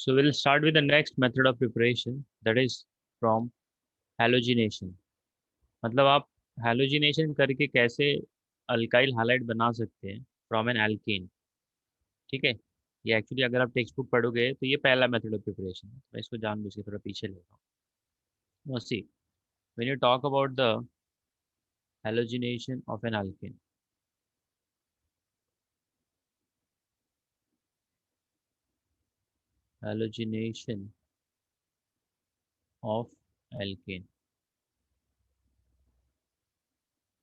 So we'll start with the next method of preparation, that is from halogenation. मतलब आप halogenation करके कैसे alkyl halide बना सकते हैं फ्रॉम एन एल्केन। ठीक है, ये एक्चुअली अगर आप टेक्स्ट बुक पढ़ोगे तो ये पहला मेथड ऑफ प्रिपरेशन है। मैं इसको जानबूझ के थोड़ा पीछे ले रहा हूँ। See when you talk about the halogenation of an alkane, halogenation of alkane।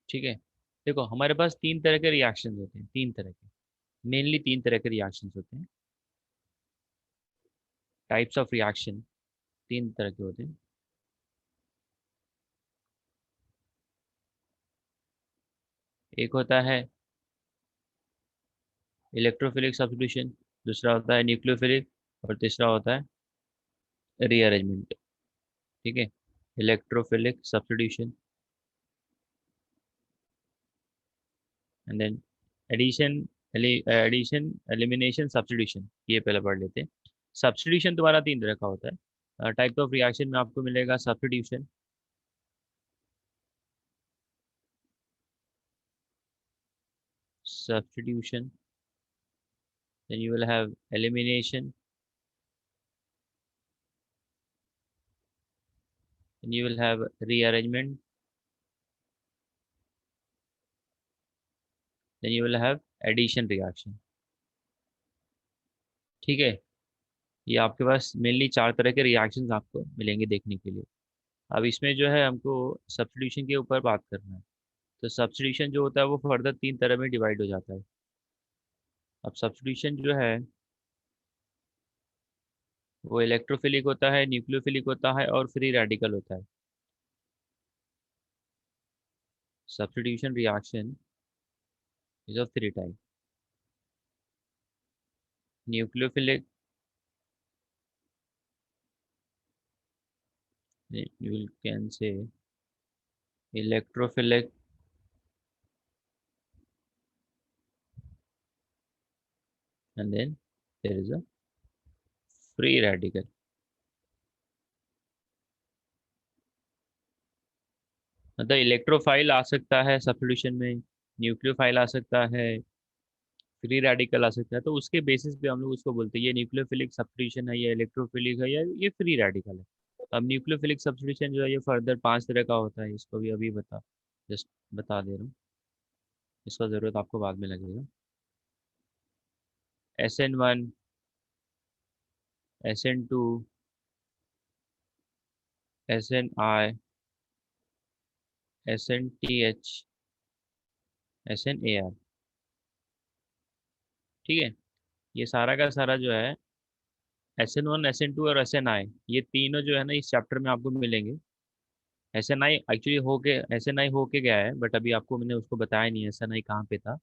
ठीक है, देखो हमारे पास तीन तरह के रिएक्शंस होते हैं, तीन तरह के, मेनली तीन तरह के रिएक्शंस होते हैं। टाइप्स ऑफ रिएक्शन तीन तरह के होते हैं। एक होता है इलेक्ट्रोफिलिक सब्स्टिट्यूशन, दूसरा होता है न्यूक्लियोफिलिक, और तीसरा होता है रीअरेंजमेंट। ठीक है, electrophilic substitution and then addition, addition elimination substitution, ये पहले पढ़ लेते हैं। सब्स्टिट्यूशन तुम्हारा तीन तरह का होता है। टाइप ऑफ रिएक्शन में आपको मिलेगा substitution, substitution, then you will have elimination, then you will have rearrangement, then you will have addition reaction। ठीक है, ये आपके पास मेनली चार तरह के रिएक्शंस आपको मिलेंगे देखने के लिए। अब इसमें जो है हमको सब्स्टिट्यूशन के ऊपर बात करना है। तो सब्स्टिट्यूशन जो होता है वो फर्दर तीन तरह में डिवाइड हो जाता है। अब सब्स्टिट्यूशन जो है वो इलेक्ट्रोफिलिक होता है, न्यूक्लियोफिलिक होता है और फ्री रेडिकल होता है। Substitution reaction is of three type: nucleophilic, you can say electrophilic, and then there is a free radical। मतलब इलेक्ट्रोफाइल आ सकता है सब्स्टिट्यूशन में, न्यूक्लियोफाइल आ सकता है, फ्री रेडिकल आ सकता है। तो उसके बेसिस पे हम लोग उसको बोलते हैं ये न्यूक्लियोफिलिक सब्स्टिट्यूशन है, या इलेक्ट्रोफिलिक है, या ये फ्री रेडिकल है। अब न्यूक्लियोफिलिक सब्स्टिट्यूशन जो है ये फर्दर पांच तरह का होता है, इसको भी अभी जस्ट बता दे रहा हूँ, इसका ज़रूरत आपको बाद में लगेगा। SN1, SN2, SNI, SNTH, SNAR। ठीक है, ये सारा का सारा जो है SN1, SN2 और SNI, ये तीनों जो है ना इस चैप्टर में आपको मिलेंगे। SNI एक्चुअली SNI होके गया है, बट अभी आपको मैंने उसको बताया नहीं SNI कहाँ पे था।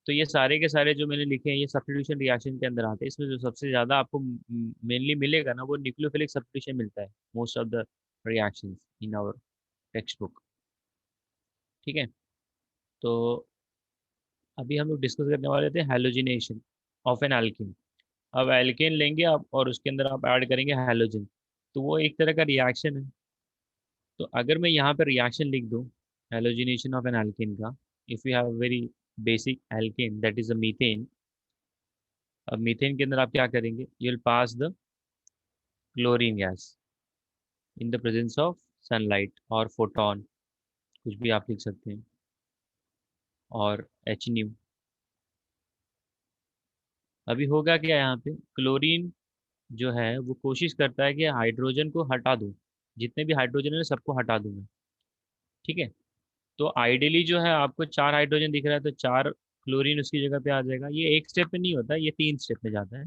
तो ये सारे के सारे जो मैंने लिखे हैं ये सब्स्टिट्यूशन रिएक्शन के अंदर आते हैं। इसमें जो सबसे ज़्यादा आपको मेनली मिलेगा ना वो न्यूक्लियोफिलिक सब्स्टिट्यूशन मिलता है, most of the reactions in our text book. ठीक है, तो अभी हम लोग डिस्कस करने वाले थे हैलोजिनेशन ऑफ एन एल्कीन। अब एल्केन लेंगे आप और उसके अंदर आप ऐड करेंगे हैलोजन, तो वो एक तरह का रिएक्शन है। तो अगर मैं यहाँ पर रिएक्शन लिख दूँ हैलोजिनेशन ऑफ एन एल्केन का, if you have very basic alkane that is a methane. अब मीथेन के अंदर आप क्या करेंगे, you will pass the chlorine gas in the presence of sunlight और फोटोन, कुछ भी आप लिख सकते हैं, और HNU। अभी होगा क्या यहाँ पे, क्लोरीन जो है वो कोशिश करता है कि हाइड्रोजन को हटा दूँ, जितने भी हाइड्रोजन है सबको हटा दूँ मैं। ठीक है, तो आइडियली जो है आपको चार हाइड्रोजन दिख रहा है तो चार क्लोरीन उसकी जगह पे आ जाएगा। ये एक स्टेप में नहीं होता, ये तीन स्टेप में जाता है।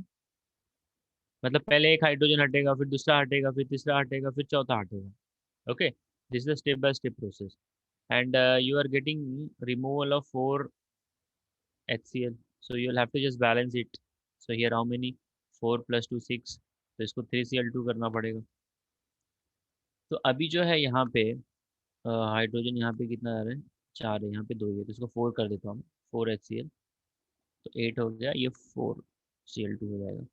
मतलब पहले एक हाइड्रोजन हटेगा, फिर दूसरा हटेगा, फिर तीसरा हटेगा, फिर चौथा हटेगा। Okay, this is step by step process, and you are getting removal of four HCl, so you will have to just balance it। so here how many, 4 + 2 6, तो इसको 3Cl2 करना पड़ेगा। तो अभी जो है यहाँ पे हाइड्रोजन यहाँ पे कितना आ रहा है, चार है, यहाँ पे दो ही है, तो इसको 4 कर देता हूँ, 4 HCl, तो 8 हो गया, ये 4Cl2 हो जाएगा।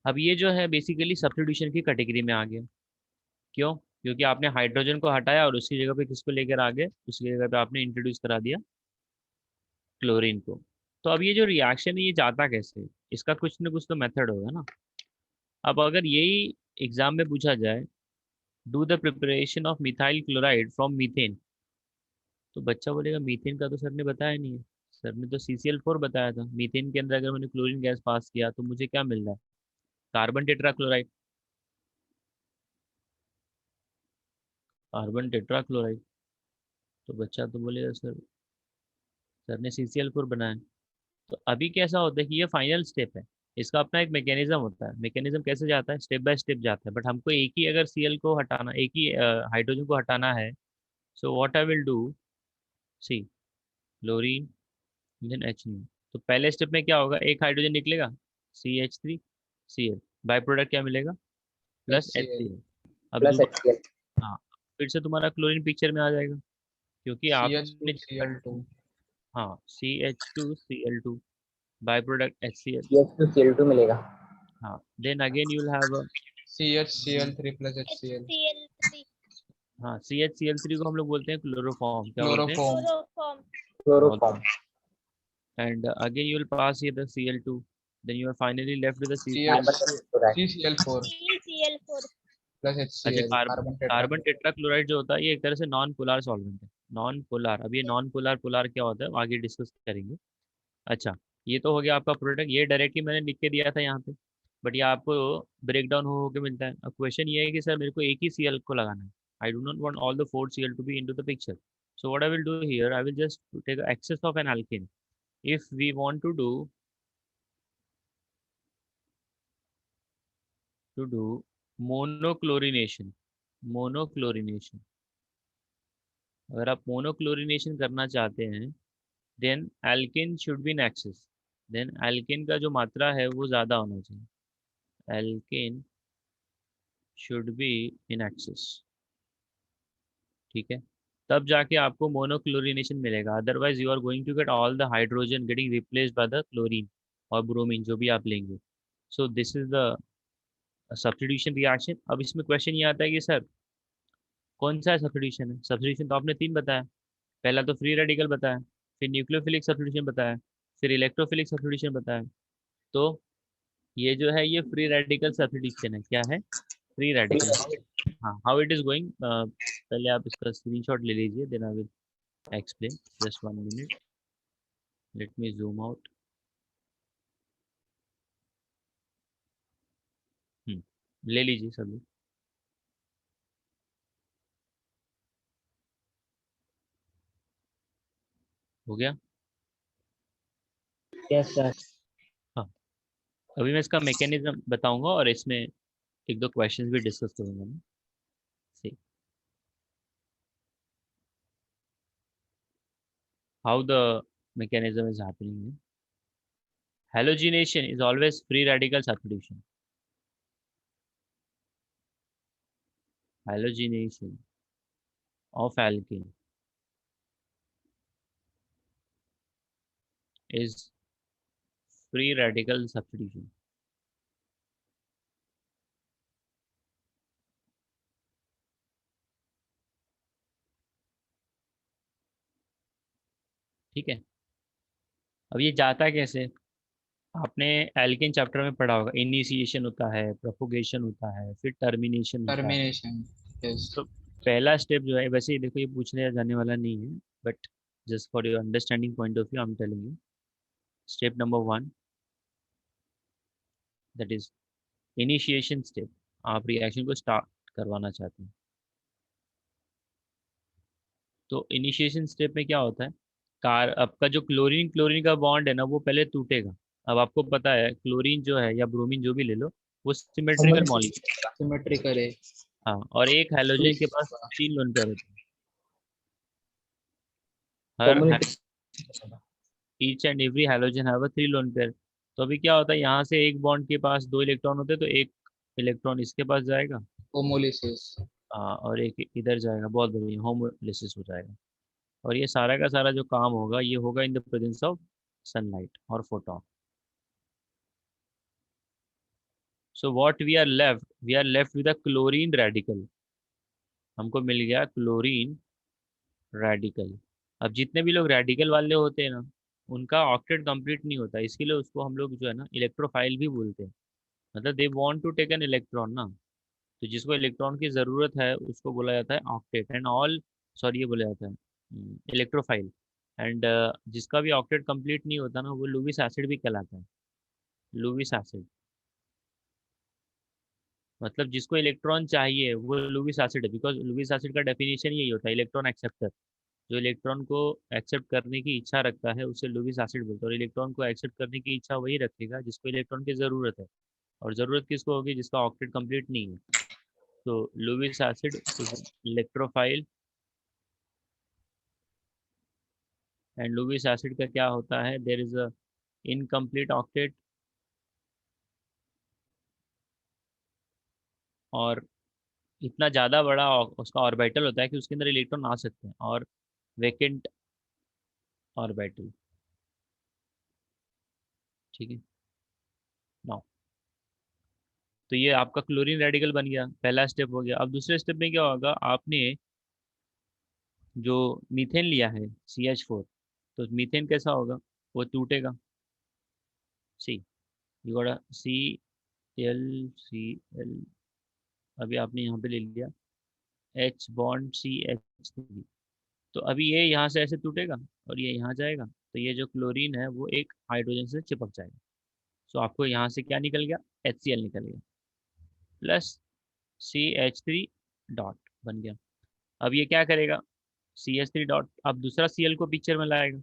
अब ये जो है बेसिकली सब्स्टिट्यूशन की कैटेगरी में आ गया। क्यों? क्योंकि आपने हाइड्रोजन को हटाया और उसकी जगह पे किसको लेकर आ गए, उसकी जगह पे आपने इंट्रोड्यूस करा दिया क्लोरीन को। तो अब ये जो रिएक्शन है ये जाता कैसे, इसका कुछ ना कुछ तो मेथड होगा ना। अब अगर यही एग्जाम में पूछा जाए, do the preparation of methyl chloride from methane, तो बच्चा बोलेगा मीथेन का तो सर ने बताया नहीं है। सर ने तो CCl4 बताया था। मीथेन के अंदर अगर मैंने क्लोरीन गैस पास किया तो मुझे क्या मिल रहा है? Carbon tetrachloride. Carbon tetrachloride. तो बच्चा तो बोलेगा सर, सर ने CCl4 बनाया। तो अभी कैसा होता है कि ये फाइनल स्टेप है, इसका अपना एक मैकेनिज्म होता है। मैकेनिज्म कैसे जाता है, स्टेप बाय स्टेप जाता है। बट हमको एक ही अगर Cl को हटाना, एक ही हाइड्रोजन को हटाना है, so what I will do, see chlorine then H नहीं। तो पहले स्टेप में क्या होगा, एक हाइड्रोजन निकलेगा, CH3Cl, बाय प्रोडक्ट क्या मिलेगा, प्लस HCl HCl। अब प्लस HCl। हाँ, फिर से तुम्हारा क्लोरीन पिक्चर में आ जाएगा, क्योंकि आपने CH2Cl2 हाँ CH2Cl2 by product HCl। CH2Cl2 मिलेगा। हाँ, then again you will have, CHCl3 plus HCl HCl3 हाँ CHCl3 को हम लोग बोलते हैं क्लोरोफॉर्म, क्या बोलते हैं? chloroform क्लोरोफॉर्म बहुत। Chloroform. And again you will pass here the Cl2, then you are finally left with the CH carbon CCl4। Tetrachloride. CCl4 CCl4 plus अच्छा, HCl carbon carbon tetrachloride tetrachloride जो होता है ये एक तरह से नॉन पोलर सॉल्वेंट है। Non polar, अब ये नॉन पोलर पोलर क्या होता है आगे डिस्कस करेंगे। अच्छा, ये तो हो गया आपका प्रोडक्ट, ये डायरेक्टली मैंने लिख के दिया था यहाँ पे, बट ये आपको ब्रेक डाउन हो के मिलता है। अब क्वेश्चन ये है कि सर मेरे को एक ही Cl को लगाना है, I do not want all the 4 Cl to be into the picture. So what I will do here, I will just take excess of an alkene. If we want to do monochlorination, monochlorination, अगर आप monochlorination करना चाहते हैं, then alkane should be in excess. Then alkane का जो मात्रा है वो ज़्यादा होना चाहिए, alkane should be in excess. ठीक है, तब जाके आपको मोनोक्लोरिनेशन मिलेगा, otherwise you are going to get all the hydrogen getting replaced by the chlorine और ब्रोमीन जो भी आप लेंगे। So this is the substitution reaction. अब इसमें क्वेश्चन ये आता है कि सर कौन सा सब्स्टिट्यूशन है? सब्स्टिट्यूशन तो आपने 3 बताया, पहला तो फ्री रेडिकल बताया, फिर न्यूक्लियोफिलिक सब्स्टिट्यूशन बताया, फिर इलेक्ट्रोफिलिक सब्स्टिट्यूशन बताया। तो ये जो है ये फ्री रेडिकल सब्स्टिट्यूशन है। क्या है? Free radical. हाँ, हाउ इट इज गोइंग, पहले आप इसका स्क्रीनशॉट ले लीजिए, then I will explain. Just 1 minute, let me zoom out. ले लीजिए सभी। हो गया? Yes sir. हाँ, अभी मैं इसका मैकेनिज्म बताऊंगा और इसमें एक दो क्वेश्चंस भी डिस्कस करूंगा मैं। See how the mechanism is happening. Halogenation is always free radical substitution. Halogenation of alkene is free radical substitution. ठीक है, अब ये जाता कैसे? आपने एल्केन चैप्टर में पढ़ा होगा, इनिशिएशन होता है, प्रोपोगेशन होता है, फिर टर्मिनेशन होता है। termination yes तो पहला स्टेप जो है, वैसे ही देखो ये पूछने जाने वाला नहीं है, but just for your understanding point of view I am telling you. Step number 1, that is initiation step. आप रिएक्शन को स्टार्ट करवाना चाहते हैं, तो इनिशिएशन स्टेप में क्या होता है, कार आपका जो क्लोरीन क्लोरीन का बॉन्ड है ना वो पहले टूटेगा। अब आपको पता है क्लोरीन जो है या ब्रोमीन जो भी ले लो, वो सिमेट्रिकल मॉलिक्यूल। symmetrical है हाँ, और एक हैलोजन के पास 3 लोन पेयर होते हैं। हर community. Each and every halogen have a 3 lone pair. तो अभी क्या होता है, यहाँ से एक बॉन्ड के पास 2 इलेक्ट्रॉन होते हैं, तो एक इलेक्ट्रॉन इसके पास जाएगा, homolysis और एक इधर जाएगा। बहुत बढ़िया, होमोलिसिस हो जाएगा। और ये सारा का सारा जो काम होगा ये होगा in the presence of sunlight और photon. So what we are left with a chlorine radical. हमको मिल गया क्लोरीन रेडिकल। अब जितने भी लोग रेडिकल वाले होते हैं ना, उनका ऑक्टेट कंप्लीट नहीं होता, इसके लिए उसको हम लोग जो है ना इलेक्ट्रोफाइल भी बोलते हैं। मतलब they want to take an electron ना, तो जिसको इलेक्ट्रॉन की ज़रूरत है उसको बोला जाता है ऑक्टेट एंड ऑल, सॉरी ये बोला जाता है इलेक्ट्रोफाइल। एंड जिसका भी ऑक्टेट कंप्लीट नहीं होता ना, वो लुईस एसिड भी कहलाता है। लुईस एसिड मतलब जिसको इलेक्ट्रॉन चाहिए वो लुईस एसिड है, बिकॉज लुईस एसिड का डेफिनेशन यही होता है, इलेक्ट्रॉन एक्सेप्टर। जो इलेक्ट्रॉन को एक्सेप्ट करने की इच्छा रखता है उसे लुईस एसिड बोलते हैं, और इलेक्ट्रॉन को एक्सेप्ट करने की इच्छा वही रखेगा जिसको इलेक्ट्रॉन की ज़रूरत है। और ज़रूरत किसको होगी? जिसका ऑक्टेट कंप्लीट नहीं है। तो Lewis acid is electrophile, and Lewis acid का क्या होता है? There is a incomplete octet, और इतना ज़्यादा बड़ा उसका ऑर्बिटल होता है कि उसके अंदर इलेक्ट्रॉन आ सकते हैं, और वेकेंट ऑर्बिटल। ठीक है ना? तो ये आपका क्लोरीन रेडिकल बन गया, पहला स्टेप हो गया। अब दूसरे स्टेप में क्या होगा? आपने जो मीथेन लिया है CH4, तो मीथेन कैसा होगा? वो टूटेगा। सी यू गॉट CL, अभी आपने यहाँ पे ले लिया H बॉन्ड CH3। तो अभी ये यहाँ से ऐसे टूटेगा और ये यहाँ जाएगा, तो ये जो क्लोरीन है वो एक हाइड्रोजन से चिपक जाएगा। सो आपको यहाँ से क्या निकल गया? HCl निकल गया, प्लस CH3 डॉट बन गया। अब ये क्या करेगा? CH3 डॉट अब दूसरा Cl को पिक्चर में लाएगा।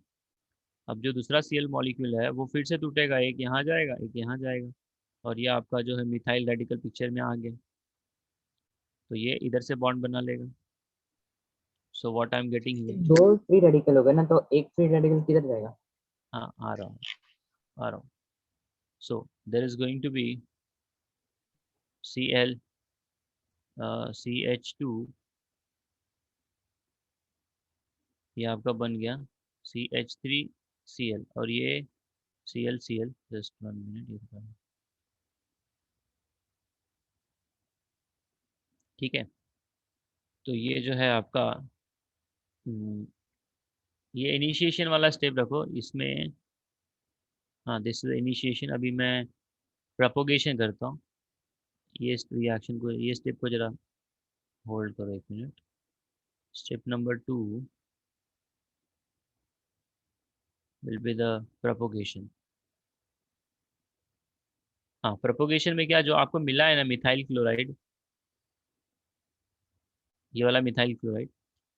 अब जो दूसरा Cl मॉलिक्यूल है वो फिर से टूटेगा, एक यहाँ जाएगा एक यहाँ जाएगा, और ये आपका जो है मिथाइल रेडिकल पिक्चर में आ गया। तो ये इधर से बॉन्ड बना लेगा। सो what I am getting here, दो फ्री रेडिकल हो गए ना, तो एक फ्री रेडिकल किधर जाएगा? हाँ आ रहा हूँ आ रहा हूँ। So there is going to be Cl CH2, ये आपका बन गया CH3Cl, और ये Cl जस्ट 1 मिनट। ठीक है, तो ये जो है आपका हम्म, ये इनिशिएशन वाला स्टेप रखो इसमें। हाँ दिस इज इनिशिएशन। अभी मैं प्रोपोगेशन करता हूँ। ये रिएक्शन को, ये स्टेप को जरा होल्ड करो 1 minute. Step number 2 will be the propagation. हाँ प्रोपोगेशन में क्या, जो आपको मिला है ना मिथाइल क्लोराइड, ये वाला मिथाइल क्लोराइड,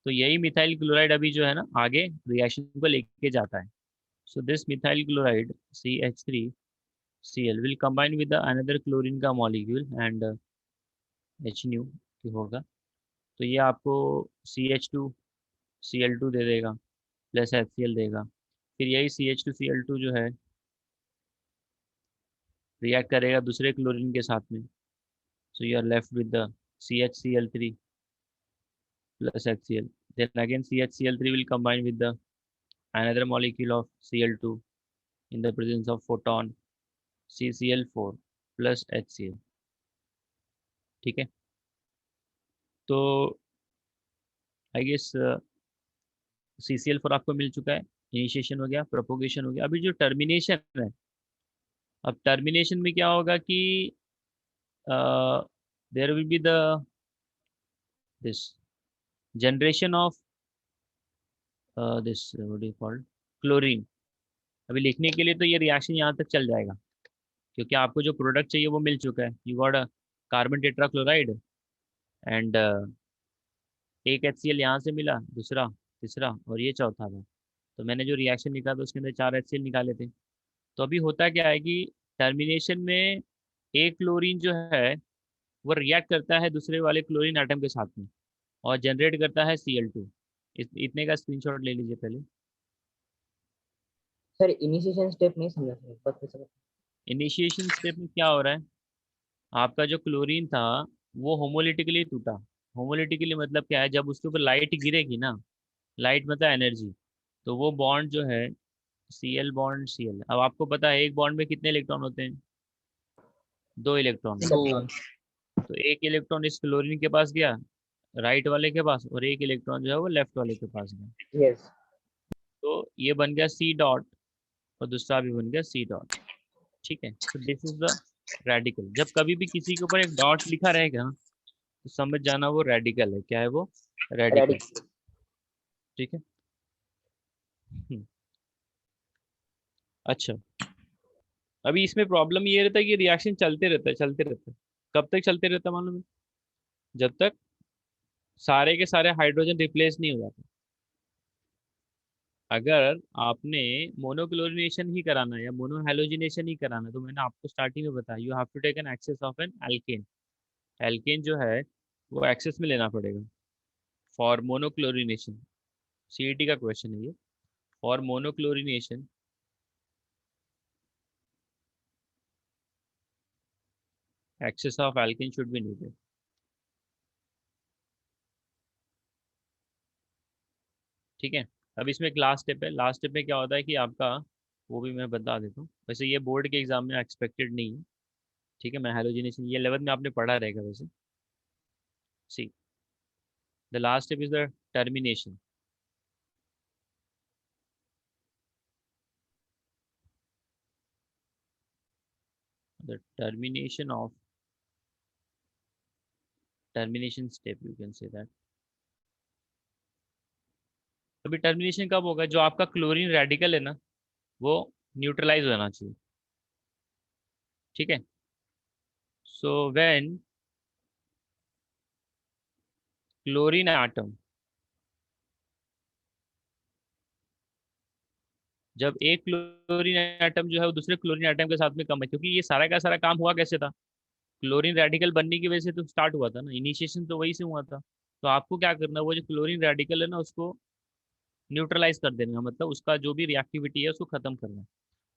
तो यही मिथाइल क्लोराइड अभी जो है ना आगे रिएक्शन को लेके जाता है। So this methyl chloride CH3Cl will combine with another chlorine का मॉलिक्यूल एंड HNu होगा। तो ये आपको CH2Cl2 दे देगा, प्लस HCl देगा। फिर यही CH2Cl2 जो है रिएक्ट करेगा दूसरे क्लोरीन के साथ में। So you are left with the CHCl3 plus HCl. Then again CHCl3 will combine with the another molecule of Cl2 in the presence of photon CCl4 plus HCl। ठीक है, तो आई गेस CCl4 आपको मिल चुका है। Initiation हो गया, propagation हो गया। अभी जो टर्मिनेशन है, अब टर्मिनेशन में क्या होगा कि there will be the this generation of this what you called chlorine. अभी लिखने के लिए तो ये रिएक्शन यहाँ तक चल जाएगा, क्योंकि आपको जो प्रोडक्ट चाहिए वो मिल चुका है। You got a carbon tetrachloride and एक HCl यहाँ से मिला, दूसरा तीसरा और ये चौथा था। तो मैंने जो रिएक्शन निकाला था उसके अंदर 4 HCl निकाले थे। तो अभी होता क्या है कि टर्मिनेशन में एक क्लोरीन जो है वो रिएक्ट करता है दूसरे वाले क्लोरीन एटम के साथ में और जनरेट करता है Cl2। इतने का स्क्रीनशॉट ले लीजिए पहले। सर इनिशिएशन स्टेप नहीं समझा सर, एक बार फिर से बताइए। इनिशिएशन स्टेप में क्या हो रहा है? आपका जो क्लोरीन था वो होमोलिटिकली टूटा। होमोलिटिकली मतलब क्या है? जब उसके ऊपर लाइट गिरेगी ना, लाइट मतलब एनर्जी, तो वो बॉन्ड जो है Cl बॉन्ड Cl, अब आपको पता है एक बॉन्ड में कितने इलेक्ट्रॉन होते हैं? 2 इलेक्ट्रॉन है। दो। तो एक इलेक्ट्रॉन इस क्लोरीन के पास गया, राइट वाले के पास, और एक इलेक्ट्रॉन जो है वो लेफ्ट वाले के पास गया। यस। तो ये बन गया सी डॉट, और दूसरा भी बन गया सी डॉट। ठीक है, तो दिस इज द रेडिकल। जब कभी भी किसी के ऊपर एक डॉट लिखा रहेगा ना, तो समझ जाना वो रेडिकल है। क्या है वो? रेडिकल। रेडिकल। ठीक है। हम्म, अच्छा, अभी इसमें प्रॉब्लम ये रहता है कि रिएक्शन चलते रहता है, चलते रहता है। कब तक चलते रहता है मालूम है? जब तक सारे के सारे हाइड्रोजन रिप्लेस नहीं हो जाते। अगर आपने मोनोक्लोरिनेशन ही कराना है या मोनोहेलोजिनेशन ही कराना है, तो मैंने आपको स्टार्टिंग में बताया, you have to take an excess of an alkane. Alkane जो है वो एक्सेस में लेना पड़ेगा फॉर मोनोक्लोरिनेशन। सीईटी का क्वेश्चन है ये। For monochlorination excess of alkane should be needed. ठीक है। अब इसमें एक लास्ट स्टेप है। लास्ट स्टेप में क्या होता है कि आपका, वो भी मैं बता देता हूँ। वैसे ये बोर्ड के एग्जाम में एक्सपेक्टेड नहीं है। ठीक है, मैं हेलोजिनेशन ये 11th में आपने पढ़ा रहेगा वैसे। See, the last step is the termination. The termination of termination step, you can say that। अभी टर्मिनेशन कब होगा? जो आपका क्लोरीन रेडिकल है ना, वो न्यूट्रलाइज होना चाहिए। ठीक है। सो व्हेन क्लोरीन एटम, जब एक क्लोरीन एटम जो है वो दूसरे क्लोरीन एटम के साथ में कम है, क्योंकि ये सारा का सारा काम हुआ कैसे था? क्लोरीन रेडिकल बनने की वजह से तो स्टार्ट हुआ था ना, इनिशिएशन तो वही से हुआ था। तो आपको क्या करना है, वो जो क्लोरीन रेडिकल है ना, उसको न्यूट्रलाइज कर देना, मतलब उसका जो भी रिएक्टिविटी है उसको खत्म करना है।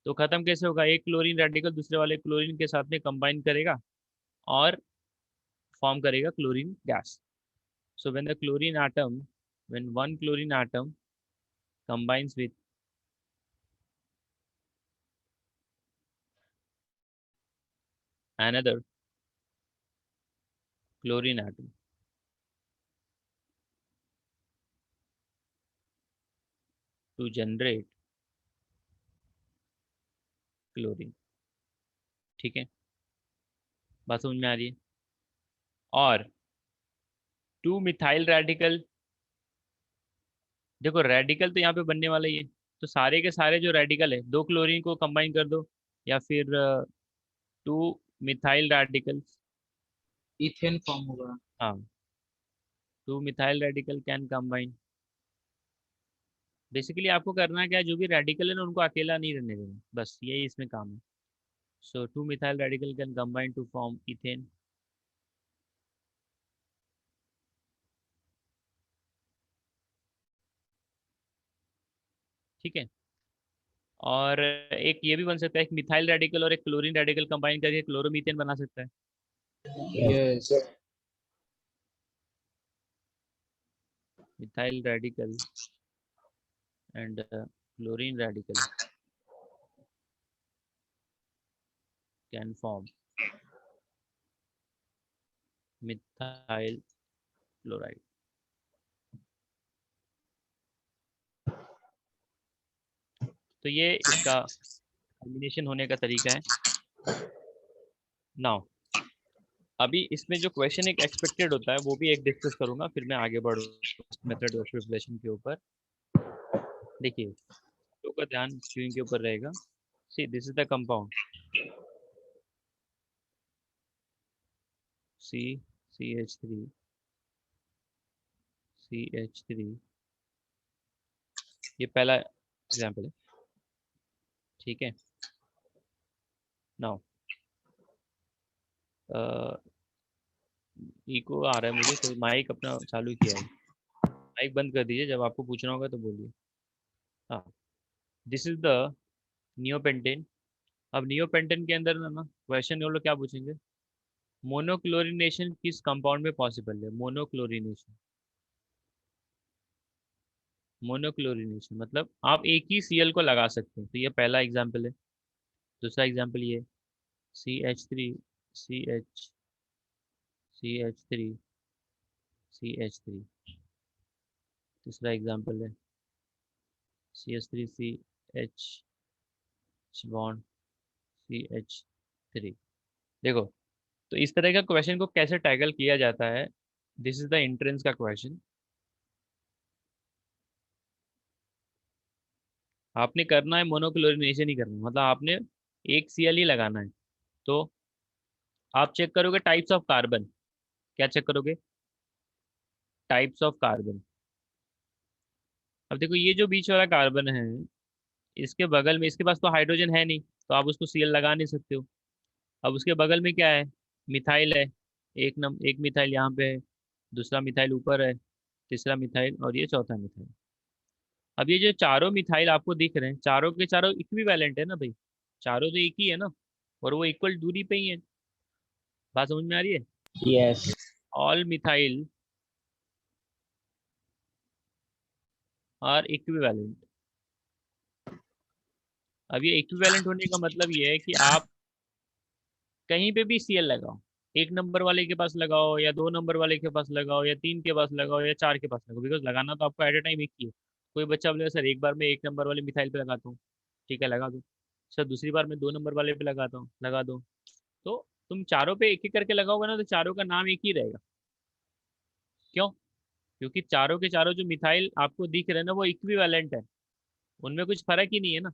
तो खत्म कैसे होगा? एक क्लोरीन रेडिकल दूसरे वाले क्लोरीन के साथ में कंबाइन करेगा और फॉर्म करेगा chlorine gas. So when the chlorine atom, when one chlorine atom combines with another chlorine atom to generate chlorine. ठीक है, बात समझ में आ रही है? और टू मिथाइल रेडिकल, देखो रेडिकल तो यहाँ पे बनने वाला ही है। तो सारे के सारे जो रेडिकल है, दो क्लोरीन को कंबाइन कर दो, या फिर two methyl radicals. Ethane form होगा। हाँ, to methyl radical can combine. Basically आपको करना क्या है, जो भी रेडिकल है ना उनको अकेला नहीं रहने देना, बस यही इसमें काम है। So two methyl radical can combine to form ethane. ठीक है। और एक ये भी बन सकता है, एक मिथाइल रेडिकल और एक क्लोरीन रेडिकल कंबाइन करके क्लोरोमीथेन बना सकता है। Yes. Methyl radical and chlorine radical can form methyl chloride. तो ये इसका कॉम्बिनेशन होने का तरीका है। नाउ अभी इसमें जो क्वेश्चन एक एक्सपेक्टेड होता है वो भी एक डिस्कस करूंगा, फिर मैं आगे बढ़ूँ मेथड ऑफ प्रिपरेशन के ऊपर। देखिए, तो का ध्यान क्यूइंग के ऊपर रहेगा। See, this is the compound see, CH3, CH3, ये पहला एग्जाम्पल है। ठीक है। नाउ इको आ रहा है मुझे, कोई माइक अपना चालू किया है। माइक बंद कर दीजिए, जब आपको पूछना होगा तो बोलिए। हाँ, दिस इज द नियोपेंटेन। अब नियोपेंटेन के अंदर ना क्वेश्चन ये लोग क्या पूछेंगे, मोनोक्लोरिनेशन किस कंपाउंड में पॉसिबल है? मोनोक्लोरिनेशन, मोनोक्लोरिनेशन मतलब आप एक ही Cl को लगा सकते हैं। तो ये पहला एग्जाम्पल है। दूसरा एग्जाम्पल ये CH3 CH CH3 CH3। तीसरा एग्जांपल है CH3 CH बॉन्ड CH3। देखो, तो इस तरह का क्वेश्चन को कैसे टैकल किया जाता है, दिस इज द एंट्रेंस का क्वेश्चन। आपने करना है मोनोक्लोरिनेशन ही करना है, मतलब आपने एक Cl ही लगाना है। तो आप चेक करोगे टाइप्स ऑफ कार्बन। क्या चेक करोगे? Types of carbon. अब देखो, ये जो बीच वाला कार्बन है, इसके बगल में, इसके पास तो हाइड्रोजन है नहीं, तो आप उसको Cl लगा नहीं सकते हो। अब उसके बगल में क्या है? मिथाइल है। एक मिथाइल यहाँ पे है, दूसरा मिथाइल ऊपर है, तीसरा मिथाइल, और ये चौथा मिथाइल। अब ये जो चारों मिथाइल आपको दिख रहे हैं, चारों के चारों इक्विवेलेंट है ना भाई। चारों तो एक ही है ना, और वो इक्वल दूरी पे ही है। बात समझ में आ रही है? Yes. All methyl are equivalent. अब ये इक्विवेलेंट होने का मतलब ये है कि आप कहीं पे भी Cl लगाओ, एक नंबर वाले के पास लगाओ, या दो नंबर वाले के पास लगाओ, या तीन के पास लगाओ, या चार के पास लगाओ, बिकॉज लगाना तो आपको एट ए टाइम एक ही है। कोई बच्चा बोलेगा सर एक बार में एक नंबर वाले मिथाइल पे लगाता हूँ, ठीक है लगा दो। सर दूसरी बार मैं दो नंबर वाले पे लगाता हूँ, लगा दो। तो तुम चारों पे एक एक करके लगाओगे ना, तो चारों का नाम एक ही रहेगा। क्यों? क्योंकि चारों के चारों जो मिथाइल आपको दिख रहे हैं ना, वो इक्विवेलेंट है, उनमें कुछ फर्क ही नहीं है ना।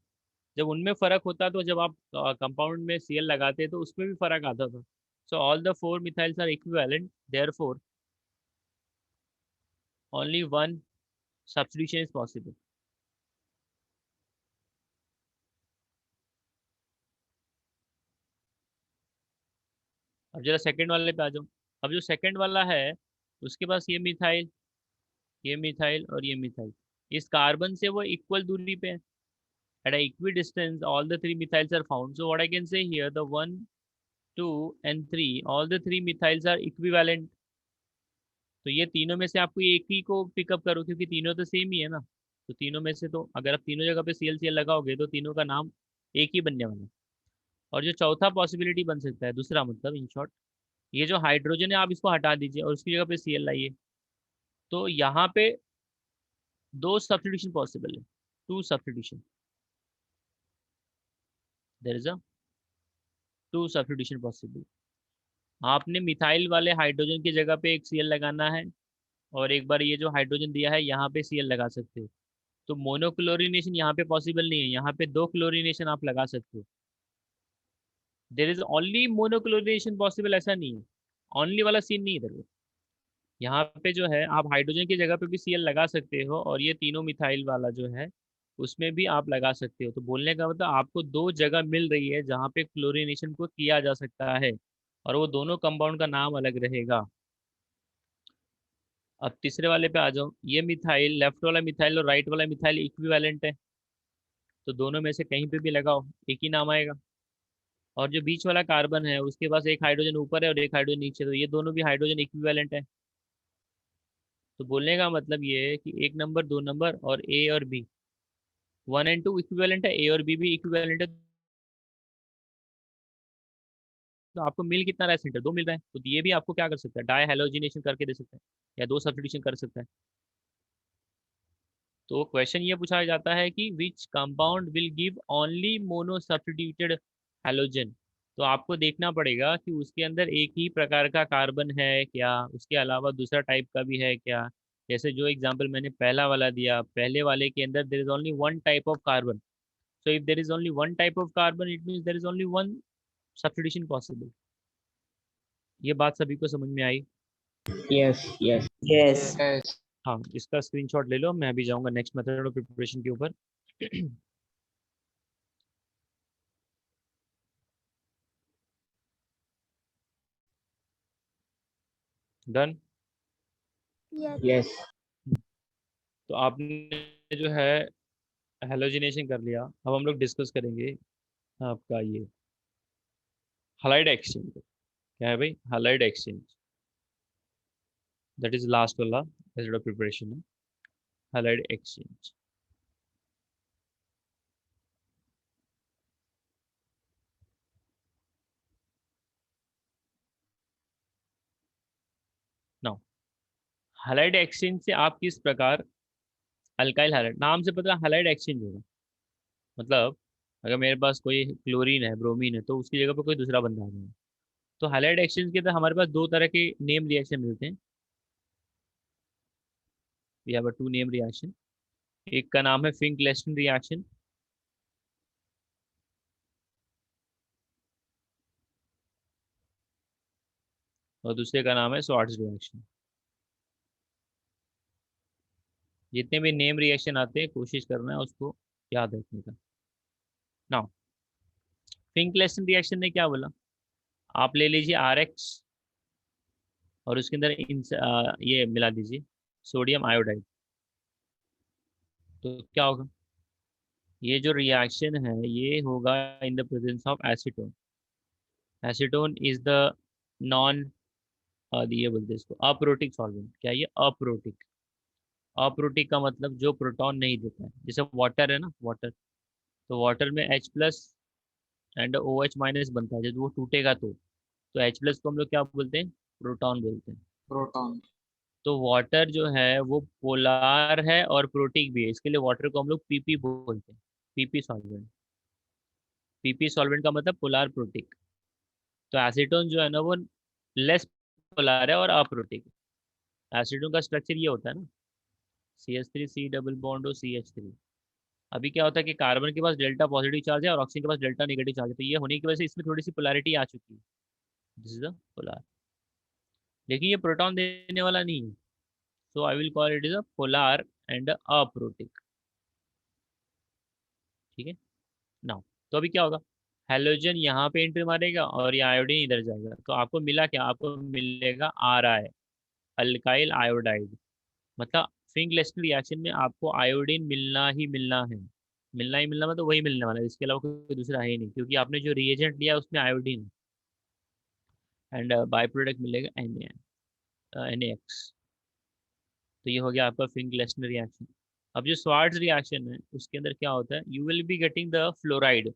जब उनमें फर्क होता तो जब आप कंपाउंड में Cl लगाते तो उसमें भी फर्क आता था। So all the four methyls are equivalent, therefore only one substitution is possible. अब जरा सेकंड वाले पे आ जाओ। अब जो सेकंड वाला है, उसके पास ये मिथाइल और ये मिथाइल, इस कार्बन से वो इक्वल दूरी पे है। At an equidistance, all the three methyls are found. So what I can say here, the 1, 2 and 3, all the three methyls are equivalent. तो ये तीनों में से आपको एक ही को पिकअप करो, क्योंकि तीनों तो सेम ही है ना। तो तीनों में से, तो अगर आप तीनों जगह पे Cl लगाओगे तो तीनों का नाम एक ही बनने वाला है। और जो चौथा पॉसिबिलिटी बन सकता है, दूसरा मतलब इन शॉर्ट, ये जो हाइड्रोजन है आप इसको हटा दीजिए और उसकी जगह पे Cl लाइए। तो यहाँ पे दो सब्स्टिट्यूशन पॉसिबल है, two substitution. There is a two substitution possible. आपने मिथाइल वाले हाइड्रोजन की जगह पे एक Cl लगाना है, और एक बार ये जो हाइड्रोजन दिया है यहाँ पे Cl लगा सकते हो। तो मोनोक्लोरिनेशन यहाँ पे पॉसिबल नहीं है, यहाँ पे दो क्लोरिनेशन आप लगा सकते हो। There is only monochlorination possible, ऐसा नहीं है, ओनली वाला सीन नहीं है इधर। यहाँ पे जो है आप हाइड्रोजन की जगह पे भी Cl लगा सकते हो, और ये तीनों मिथाइल वाला जो है उसमें भी आप लगा सकते हो। तो बोलने का मतलब आपको दो जगह मिल रही है जहाँ पे क्लोरिनेशन को किया जा सकता है, और वो दोनों कंपाउंड का नाम अलग रहेगा। अब तीसरे वाले पे आ जाओ। ये मिथाइल, लेफ्ट वाला मिथाइल और राइट वाला मिथाइल इक्विवेलेंट है, तो दोनों में से कहीं पे भी लगाओ एक ही नाम आएगा। और जो बीच वाला कार्बन है उसके पास एक हाइड्रोजन ऊपर है और एक हाइड्रोजन नीचे, तो ये दोनों भी हाइड्रोजन इक्विवेलेंट है। तो बोलने का मतलब ये है कि एक नंबर, दो नंबर और ए और बी, 1 और 2 इक्विवेलेंट है, ए और बी भी इक्विवेलेंट है। तो आपको मिल कितना रहा है? सेंटर दो मिल रहा है, तो ये भी आपको क्या कर सकता है, डाई हेलोजिनेशन करके दे सकता है, या दो सब्स्टिट्यूशन कर सकता है। तो क्वेश्चन ये पूछा जाता है कि which compound will give only mono substituted halogen. तो आपको देखना पड़ेगा कि उसके अंदर एक ही प्रकार का कार्बन है क्या, उसके अलावा दूसरा टाइप का भी है क्या। जैसे जो एग्जांपल मैंने पहला वाला दिया, पहले वाले के अंदर there is only one type of carbon. So if there is only one type of carbon, it means there is only one substitution possible. ये बात सभी को समझ में आई? Yes. Yes. Yes. Yes. हाँ, इसका स्क्रीनशॉट ले लो, मैं अभी जाऊंगा नेक्स्ट मेथड ऑफ प्रिपरेशन के ऊपर। डन। Yes. तो आपने जो है हेलोजिनेशन कर लिया, अब हम लोग डिस्कस करेंगे आपका ये हलाइड एक्सचेंज। क्या है भाई? Halide exchange, that is last वाला मेथड ऑफ प्रिपरेशन है, हलाइड एक्सचेंज। हैलाइड एक्सचेंज से आप किस प्रकार अल्काइल हैलाइड, नाम से पता हैलाइड एक्सचेंज होगा, मतलब अगर मेरे पास कोई क्लोरीन है, ब्रोमीन है, तो उसकी जगह पर कोई दूसरा बंदा आ जाएगा। तो हैलाइड एक्सचेंज के अंदर हमारे पास दो तरह के नेम रिएक्शन मिलते हैं। We have a two name reaction. एक का नाम है फिंक-लेस्टन रिएक्शन, और दूसरे का नाम है स्वार्ट्ज रिएक्शन। जितने भी नेम रिएक्शन आते हैं कोशिश करना है उसको याद रखने का। नाउ फिंक-लेस्टन रिएक्शन ने क्या बोला, आप ले लीजिए RX और उसके अंदर ये मिला दीजिए सोडियम आयोडाइड, तो क्या होगा, ये जो रिएक्शन है ये होगा in the presence of acetone. Acetone is the non, ये बोलते हैं इसको अप्रोटिक सॉल्वेंट। क्या ये अप्रोटिक, अप्रोटिक का मतलब जो प्रोटॉन नहीं देता है, जैसे वाटर है ना, वाटर, तो वाटर में H+ एंड OH- बनता है, जब वो टूटेगा तो H+ को हम लोग क्या बोलते हैं, प्रोटॉन बोलते हैं। प्रोटॉन। तो वाटर जो है वो पोलार है और प्रोटिक भी है, इसके लिए वाटर को हम लोग PP बोलते हैं, PP सॉल्वेंट। PP सॉल्वेंट का मतलब पोलार प्रोटिक। तो एसीटोन जो है ना वो लेस पोलार है और अप्रोटिक। एसीटोन का स्ट्रक्चर ये होता है ना, CH3 C डबल बॉन्ड और CH3। अभी क्या होता है कि कार्बन के पास डेल्टा पॉजिटिव चार्ज है और ऑक्सीजन के पास डेल्टा नेगेटिव चार्ज है, तो ये होने की वजह से इसमें थोड़ी सी पोलैरिटी आ चुकी है, दिस इज द पोलार। लेकिन ये प्रोटॉन देने वाला नहीं है, so I will call it is a polar and aprotic. ठीक है नाउ, तो अभी क्या होगा, हेलोजन यहाँ पे एंट्री मारेगा और ये आयोडीन इधर जाएगा, तो आपको मिला क्या, आपको मिलेगा RI, अल्काइल आयोडाइड। मतलब फिंक-लेस्टन रिएक्शन में आपको आयोडीन मिलना ही मिलना है, मिलना ही मिलना, मतलब वही मिलने वाला है, इसके अलावा कोई दूसरा है ही नहीं, क्योंकि आपने जो रिएजेंट लिया उसमें आयोडीन एंड बाय प्रोडक्ट मिलेगा NaX। तो ये हो गया आपका फिंक-लेस्टन रिएक्शन। अब जो स्वार्ट्ज रिएक्शन है उसके अंदर क्या होता है, you will be getting the fluoride,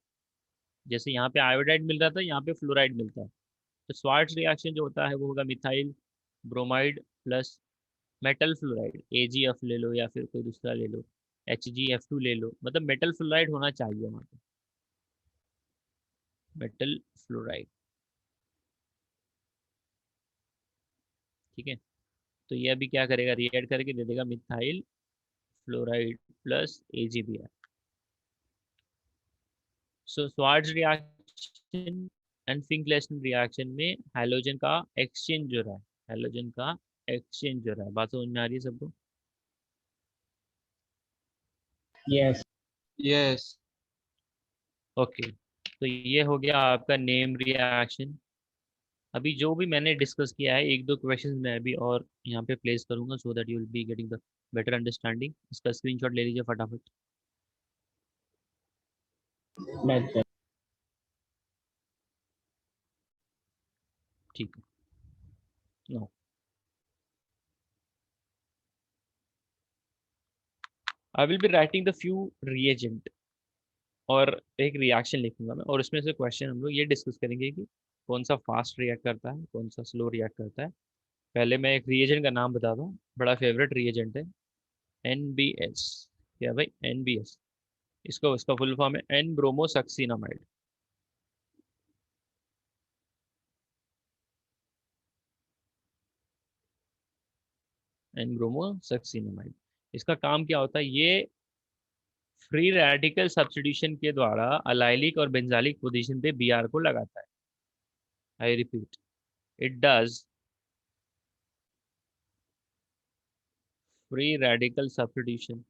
जैसे यहाँ पे आयोडाइड मिल रहा था यहाँ पे फ्लोराइड मिलता है। तो स्वार्ट्ज रिएक्शन जो होता है वो होगा methyl bromide plus metal fluoride, AgF ले लो या फिर कोई दूसरा ले लो, HgF2 ले लो, मतलब मेटल फ्लोराइड होना चाहिए वहाँ पे, मेटल फ्लोराइड। ठीक है, तो ये अभी क्या करेगा, रिएक्ट करके दे देगा methyl fluoride plus AgBr। So Swarts reaction and Finkelstein reaction में हैलोजन का एक्सचेंज हो रहा है, हैलोजन का एक्सचेंज हो रहा है। बात समझ में आ रही है सबको? Yes. यस। ओके, तो ये हो गया आपका नेम रिएक्शन। अभी जो भी मैंने डिस्कस किया है, एक दो क्वेश्चंस मैं अभी और यहाँ पे प्लेस करूंगा, so that you will be getting the better understanding. इसका स्क्रीनशॉट ले लीजिए फटाफट। That's it. ठीक है, no, I will be writing the few reagent और एक रिएक्शन लिखूंगा मैं, और उसमें से क्वेश्चन हम लोग ये डिस्कस करेंगे कि कौन सा फास्ट रिएक्ट करता है, कौन सा स्लो रिएक्ट करता है। पहले मैं एक रिएजेंट का नाम बताता हूँ, बड़ा फेवरेट रिएजेंट है, NBS। क्या भाई, NBS, इसको इसका फुल फॉर्म है एन ब्रोमोसक्सीनामाइड। एन ब्रोमोसक्सीनामाइड, इसका काम क्या होता है, ये फ्री रेडिकल सब्स्टिट्यूशन के द्वारा अलाइलिक और बेंजालिक पोजीशन पे Br को लगाता है। I repeat, it does free radical substitution,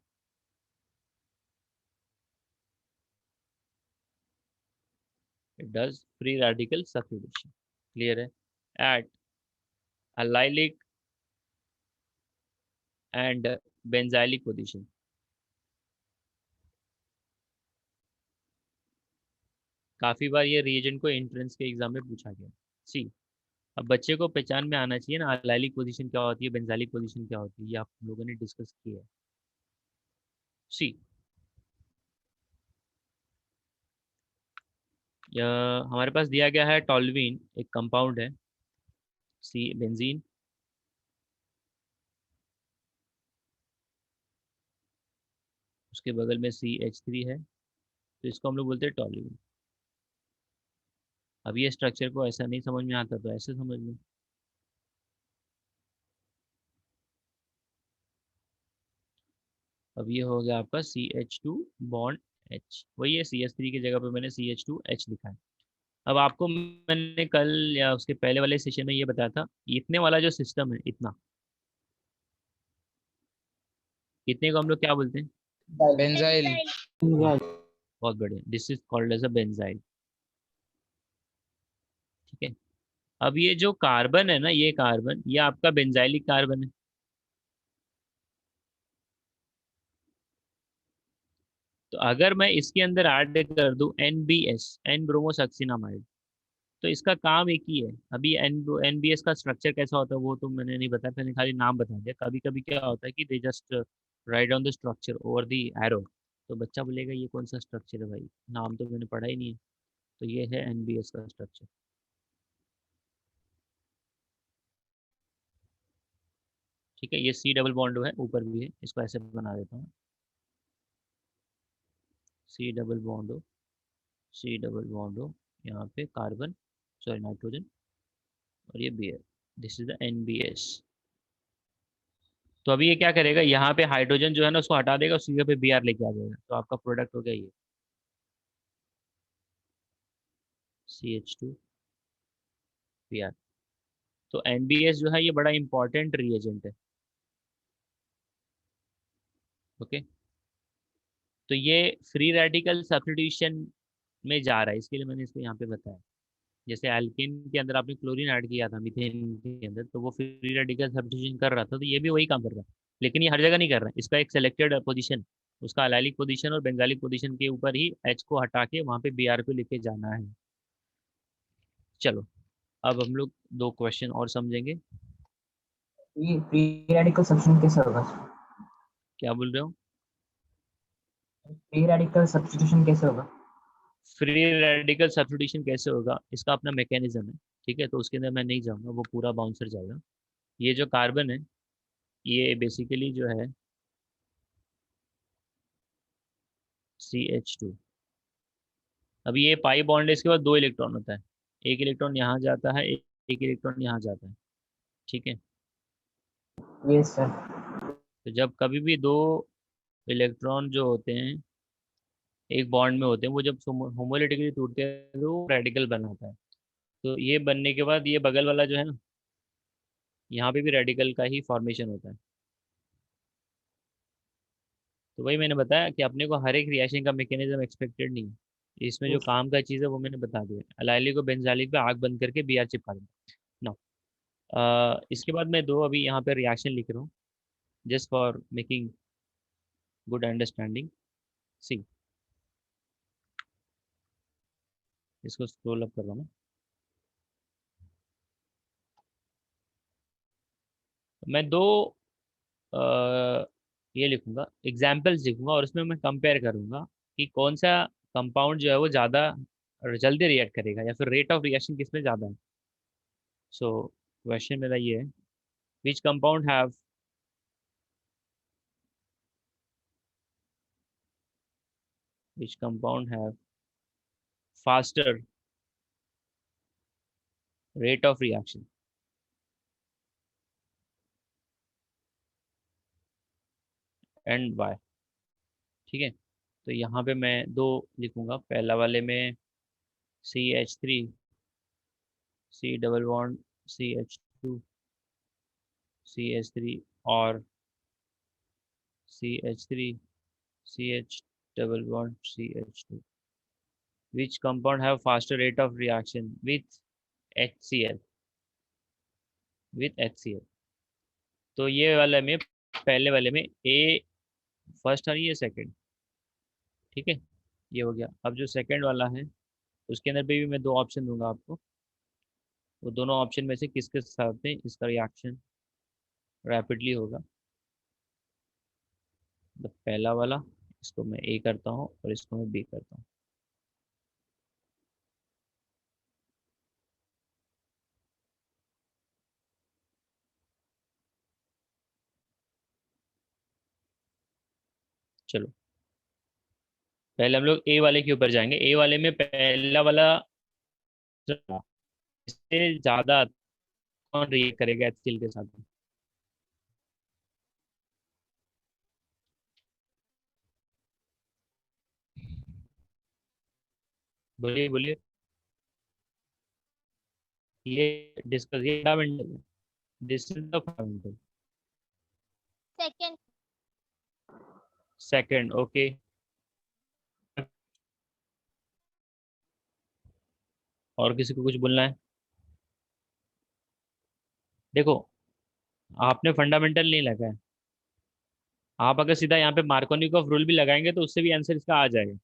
it does free radical substitution, clear है, at allylic and benzylic position. काफी बार ये रिएजेंट को एंट्रेंस के एग्जाम में पूछा गया। सी, अब बच्चे को पहचान में आना चाहिए ना, अलाइलिक पोजीशन क्या होती है, बेंजालिक पोजीशन क्या होती है, ये आप लोगों ने डिस्कस किया है। सी, हमारे पास दिया गया है टॉल्यूइन, एक कंपाउंड है, सी बेंजीन, उसके बगल में CH3 है, तो इसको हम लोग बोलते हैं टॉल्यूइन। अब ये स्ट्रक्चर को ऐसा नहीं समझ में आता तो ऐसे समझ लो। अब ये हो गया आपका CH2 बॉन्ड H, वही है CH3 की जगह पे मैंने CH2H लिखा है। अब आपको मैंने कल या उसके पहले वाले सेशन में ये बताया था, इतने वाला जो सिस्टम है, इतना, इतने को हम लोग क्या बोलते हैं? बेंजाइल। बहुत बढ़िया, this is called as a benzyl. ठीक है। अब ये जो कार्बन है ना, ये कार्बन, ये आपका बेंजाइलिक कार्बन है। तो अगर मैं इसके अंदर ऐड कर दूं NBS, एन ब्रोमोसक्सिनामाइड, तो इसका काम एक ही है। अभी NBS का स्ट्रक्चर कैसा होता है वो तो मैंने नहीं बताया, मैंने खाली नाम बता दिया। कभी कभी क्या होता है कि they just write down the structure over the arrow, तो बच्चा बोलेगा ये कौन सा स्ट्रक्चर है भाई, नाम तो मैंने पढ़ा ही नहीं है। तो ये है NBS का स्ट्रक्चर। ठीक है, ये C डबल बॉन्ड है, ऊपर भी है, इसको ऐसे बना देता हूँ, C डबल बॉन्ड हो, C डबल बॉन्ड हो, यहाँ पे कार्बन, सॉरी नाइट्रोजन, और ये बी है, दिस इज द NBS। तो अभी ये क्या करेगा, यहाँ पे हाइड्रोजन जो है ना उसको हटा देगा, उसी जगह पे Br लेके आ जाएगा, तो आपका प्रोडक्ट हो गया ये CH2 Br। तो NBS जो है ये बड़ा इंपॉर्टेंट रिएजेंट है। ओके, तो ये फ्री रेडिकल सब्स्टिट्यूशन में जा रहा है, इसके लिए मैंने इसको यहाँ पे बताया। जैसे एल्केन के अंदर आपने क्लोरीन ऐड किया था मीथेन के अंदर, तो वो फ्री रेडिकल सब्स्टिट्यूशन कर रहा था, तो ये भी वही काम कर रहा है। लेकिन ये हर जगह नहीं कर रहा है, इसका एक सिलेक्टेड पोजीशन, उसका अलाइलिक पोजीशन और बेंजालिक पोजीशन के ऊपर ही H को हटा के वहाँ पे Br को लेके जाना है। चलो, अब हम लोग दो क्वेश्चन और समझेंगे। फ्री रेडिकल सब्स्टिट्यूशन कैसे होगा? क्या बोल रहे हो? फ्री रेडिकल सब्स्टिट्यूशन कैसे होगा? फ्री रेडिकल सब्स्टिट्यूशन कैसे होगा, इसका अपना मैकेनिज्म है। ठीक है, तो उसके अंदर मैं नहीं जाऊँगा, वो पूरा बाउंसर जाएगा। ये जो कार्बन है, ये बेसिकली जो है CH2। अभी ये पाई बॉन्ड है, इसके बाद दो इलेक्ट्रॉन होता है, एक इलेक्ट्रॉन यहाँ जाता है, एक इलेक्ट्रॉन यहाँ जाता है। ठीक है, यस सर। तो जब कभी भी दो इलेक्ट्रॉन जो होते हैं एक बॉन्ड में होते हैं, वो जब होमोलिटिकली टूटते हैं तो वो रेडिकल बनाता है। तो ये बनने के बाद ये बगल वाला जो है ना, यहाँ पे भी रेडिकल का ही फॉर्मेशन होता है। तो वही मैंने बताया कि अपने को हर एक रिएक्शन का मैकेनिज्म एक्सपेक्टेड नहीं है, इसमें जो काम का चीज़ है वो मैंने बता दिया। अलाइली को बेंजालिक पे आग बंद करके Br चिपका देना ना। इसके बाद मैं दो अभी यहाँ पे रिएक्शन लिख रहा हूँ, just for making good understanding. See, इसको स्क्रॉल अप कर रहा हूँ मैं दो ये लिखूंगा, एग्जाम्पल्स लिखूंगा, और उसमें मैं कंपेयर करूंगा कि कौन सा कंपाउंड जो है वो ज़्यादा जल्दी रिएक्ट करेगा, या फिर रेट ऑफ रिएक्शन किसमें ज़्यादा है। सो क्वेश्चन मेरा ये है, which compound have which compound have faster rate of reaction and why। ठीक है, तो यहाँ पे मैं दो लिखूंगा, पहला वाले में CH3, C double bond CH2, CH3, और CH3, CH double bond CH2, which compound have faster rate of reaction with HCl, with HCl। तो ये वाले में, पहले वाले में A फर्स्ट और ये सेकंड। ठीक है, ये हो गया। अब जो सेकंड वाला है उसके अंदर पे भी मैं दो ऑप्शन दूंगा आपको, वो दोनों ऑप्शन में से किसके साथ में इसका रिएक्शन रैपिडली होगा। तो पहला वाला, इसको मैं A करता हूँ और इसको मैं B करता हूँ। चलो, पहले हम लोग ए वाले के ऊपर जाएंगे। ए वाले में पहला वाला इससे ज्यादा कौन रिएक्ट करेगा HCl के साथ? बोलिए बोलिए। ये डिस्कस, ये फंडामेंटल है, this is the fundamental. Second. Second, okay. और किसी को कुछ बोलना है? देखो, आपने फंडामेंटल नहीं लगा है। आप अगर सीधा यहाँ पे मार्कोनिकॉफ रूल भी लगाएंगे तो उससे भी आंसर इसका आ जाएगा।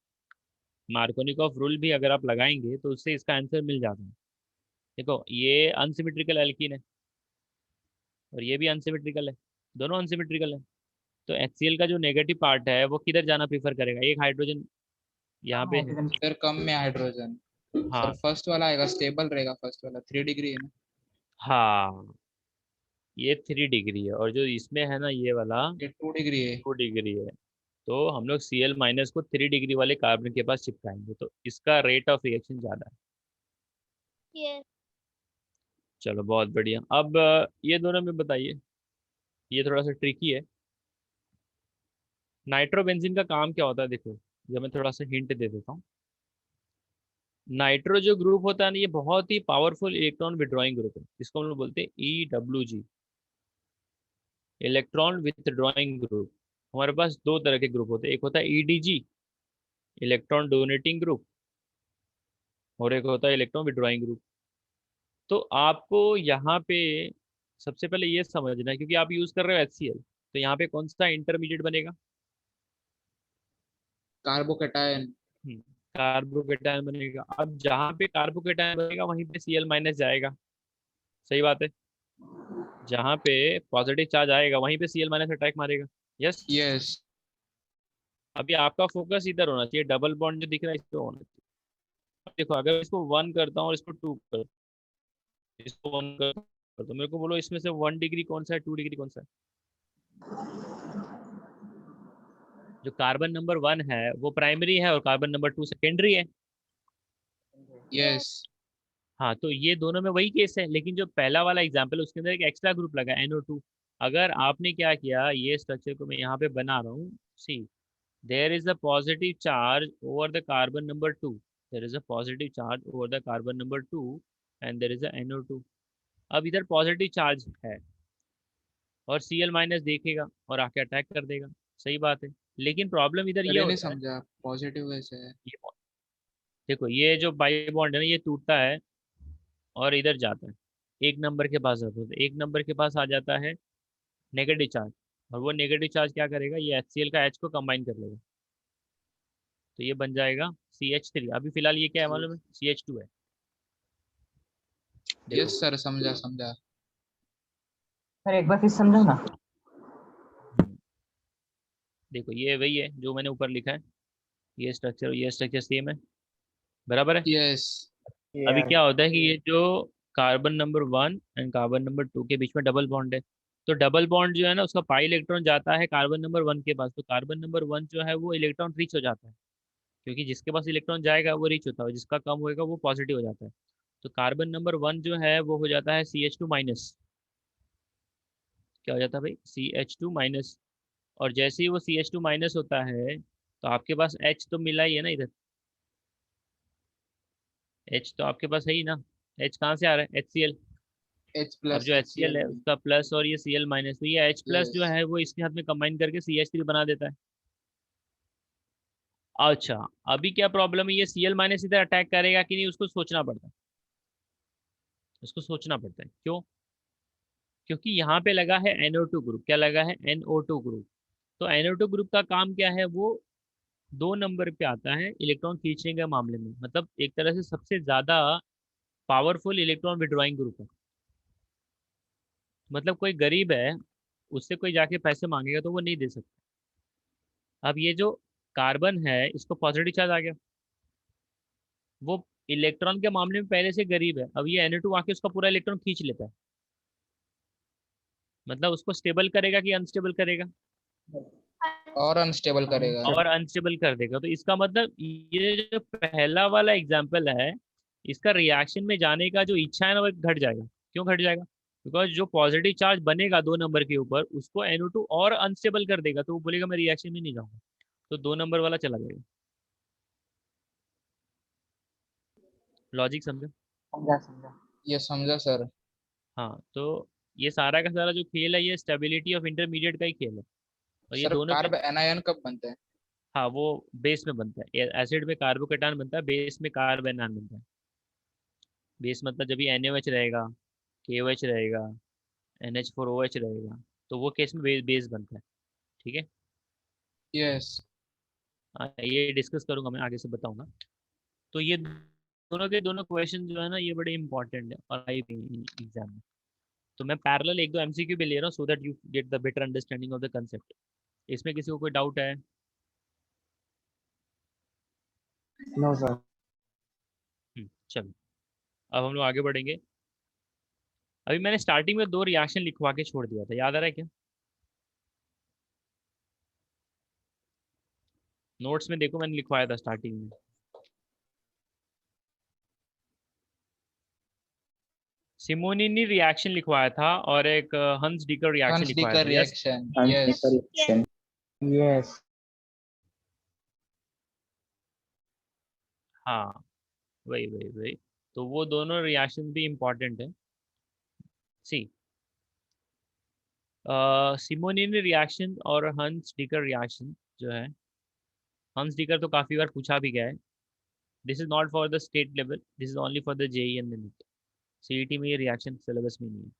मार्कोनिकॉफ रूल भी अगर आप लगाएंगे तो उससे इसका आंसर मिल जाता है। देखो, ये अनसिमेट्रिकल एल्कीन है और ये भी अनसिमेट्रिकल है, दोनों अनसिमेट्रिकल है। तो HCl का जो नेगेटिव पार्ट है वो किधर जाना प्रीफर करेगा? एक हाइड्रोजन यहाँ पे है। फिर कम में हाइड्रोजन। हाँ सर फर्स्ट वाला आएगा, स्टेबल रहेगा फर्स्ट वाला, 3 डिग्री है ना। हाँ, ये 3 डिग्री है और जो इसमें है ना ये वाला ये 2 डिग्री है। 2 डिग्री है। तो हम लोग Cl- को 3 डिग्री वाले कार्बन के पास चिपकाएंगे तो इसका रेट ऑफ रिएक्शन ज़्यादा है। यस। चलो बहुत बढ़िया। अब ये दोनों में बताइए, ये थोड़ा सा ट्रिकी है। नाइट्रोबेंजीन का काम क्या होता है? देखो, ये मैं थोड़ा सा हिंट दे देता हूँ। नाइट्रो जो ग्रुप होता है ना, ये बहुत ही पावरफुल इलेक्ट्रॉन विड्रॉइंग ग्रुप है। इसको हम लोग बोलते हैं EWG, इलेक्ट्रॉन विथड्रॉइंग ग्रुप। हमारे पास दो तरह के ग्रुप होते हैं, एक होता है EDG, इलेक्ट्रॉन डोनेटिंग ग्रुप, और एक होता है इलेक्ट्रॉन विड्रॉइंग ग्रुप। तो आपको यहाँ पे सबसे पहले ये समझना है, क्योंकि आप यूज कर रहे हो HCl, तो यहाँ पे कौन सा इंटरमीडिएट बनेगा? कार्बोकेटायन। कार्बोकेटायन बनेगा। अब जहाँ पे कार्बोकेटायन बनेगा वहीं पे Cl- जाएगा। सही बात है। जहाँ पे पॉजिटिव चार्ज आएगा वहीं पे Cl- अटैक मारेगा। यस। यस। अभी आपका फोकस इधर होना चाहिए, डबल बॉन्ड जो दिख रहा है इस पे होना चाहिए। अब देखो, अगर इसको 1 करता हूँ और इसको 2 कर, इसको 1 करता हूँ, तो मेरे को बोलो इसमें से 1 डिग्री कौन सा है, 2 डिग्री कौन सा है? जो कार्बन नंबर 1 है वो प्राइमरी है और कार्बन नंबर 2 सेकेंडरी है। यस। हाँ, तो ये दोनों में वही केस है, लेकिन जो पहला वाला एग्जाम्पल है उसके अंदर एक एक्स्ट्रा ग्रुप लगा NO2। अगर आपने क्या किया, ये स्ट्रक्चर को मैं यहाँ पे बना रहा हूँ, see, there is a positive charge over the carbon number 2, there is a positive charge over the carbon number 2 and there is a NO2। अब इधर पॉजिटिव चार्ज है और Cl- देखेगा और आके अटैक कर देगा। सही बात है, लेकिन प्रॉब्लम इधर ये पहले नहीं होता है। समझा, पॉजिटिव वैसे है। ये देखो, ये जो बाई बॉन्ड है ना, ये टूटता है और इधर जाता है, एक नंबर के पास आता है, तो एक नंबर के पास आ जाता है नेगेटिव चार्ज, और वो नेगेटिव चार्ज क्या करेगा, ये HCl का H को कंबाइन कर लेगा, तो ये बन जाएगा CH3। अभी फिलहाल ये क्या है मालूम है? CH2 है। देखो, यस सर, समझा समझा। सर एक बार फिर समझो ना। देखो ये वही है जो मैंने ऊपर लिखा है, ये स्ट्रक्चर सेम है, बराबर है। यस। अभी क्या होता है कि ये जो carbon number 1 and carbon number 2 के बीच में डबल बॉन्ड है, तो डबल बॉन्ड जो है ना उसका पाई इलेक्ट्रॉन जाता है कार्बन नंबर 1 के पास, तो कार्बन नंबर 1 जो है वो इलेक्ट्रॉन रीच हो जाता है, क्योंकि जिसके पास इलेक्ट्रॉन जाएगा वो रीच होता है, जिसका कम होएगा वो पॉजिटिव हो जाता है। तो कार्बन नंबर 1 जो है वो हो जाता है CH2-। क्या हो जाता है भाई? CH2-। और जैसे ही वो CH2- होता है तो आपके पास H तो मिला ही है ना इधर, H तो आपके पास है ही ना। H कहाँ से आ रहा है? HCl। H अब प्लस जो HCl HCl। है उसका प्लस और ये Cl-, तो ये H+ जो यस। है वो इसके साथ में कंबाइन करके CH3 बना देता है। अच्छा, अभी क्या प्रॉब्लम है, ये Cl- इधर अटैक करेगा कि नहीं, उसको सोचना पड़ता है। उसको सोचना पड़ता है, क्यों? क्योंकि यहाँ पे लगा है NO2 ग्रुप। क्या लगा है? NO2 group. तो NO2 ग्रुप का काम क्या है? वो 2 नंबर पे आता है इलेक्ट्रॉन खींचने के मामले में, मतलब एक तरह से सबसे ज्यादा पावरफुल इलेक्ट्रॉन विड्रॉइंग ग्रुप है। मतलब कोई गरीब है, उससे कोई जाके पैसे मांगेगा तो वो नहीं दे सकता। अब ये जो कार्बन है इसको पॉजिटिव चार्ज आ गया, वो इलेक्ट्रॉन के मामले में पहले से गरीब है, अब ये Na2 आके उसका पूरा इलेक्ट्रॉन खींच लेता है। मतलब उसको स्टेबल करेगा कि अनस्टेबल करेगा? और अनस्टेबल करेगा। और अनस्टेबल कर देगा। तो इसका मतलब ये जो पहला वाला एग्जाम्पल है, इसका रिएक्शन में जाने का जो इच्छा है ना, वो घट जाएगा। क्यों घट जाएगा? बिकॉज जो पॉजिटिव चार्ज बनेगा 2 नंबर के ऊपर, उसको NO2 और अनस्टेबल कर देगा, तो वो बोलेगा मैं रिएक्शन में नहीं जाऊंगा, तो 2 नंबर वाला चला जाएगा। लॉजिक समझा? समझा समझा। ये समझा सर। हाँ, तो ये सारा का सारा जो खेल है, ये स्टेबिलिटी ऑफ इंटरमीडिएट का ही खेल है। और ये सर दोनों के, कार्ब एनायन कब बनते हैं? हाँ, वो बेस में बनता है। एसिड में कार्बोकेटान बनता है, बेस में कार्ब एनान बनता है। बेस मतलब जब ये NaOH रहेगा, KOH रहेगा, NH4OH रहेगा, तो वो केस में बेस बनता है। ठीक है। यस। ये डिस्कस करूंगा मैं, आगे से बताऊंगा। तो ये दोनों के दोनों क्वेश्चन जो है ना, ये बड़े इंपॉर्टेंट है और आई एग्जाम में। तो मैं पैरेलल 1-2 MCQ भी ले रहा हूँ, so that you get the better understanding of the concept. इसमें किसी को कोई डाउट है? No sir. चलो, अब हम लोग आगे बढ़ेंगे। अभी मैंने स्टार्टिंग में 2 रिएक्शन लिखवा के छोड़ दिया था, याद आ रहा है क्या? नोट्स में देखो, मैंने लिखवाया था स्टार्टिंग में। सिमोनिनी रिएक्शन लिखवाया था और एक हंस डीकर रिएक्शन हंस लिखवाया डीकर था। Yes. Reaction. Answer yes. Correction. Yes. हाँ, वही वही वही। तो वो दोनों रिएक्शन भी इम्पोर्टेंट है। सी, सिमोनिनी रिएक्शन और हंस डीकर रिएक्शन जो है, हंस डीकर तो काफी बार पूछा भी गया है। This is not for the state level, this is only for the JEE and NEET. CET में ये रिएक्शन सिलेबस में नहीं है।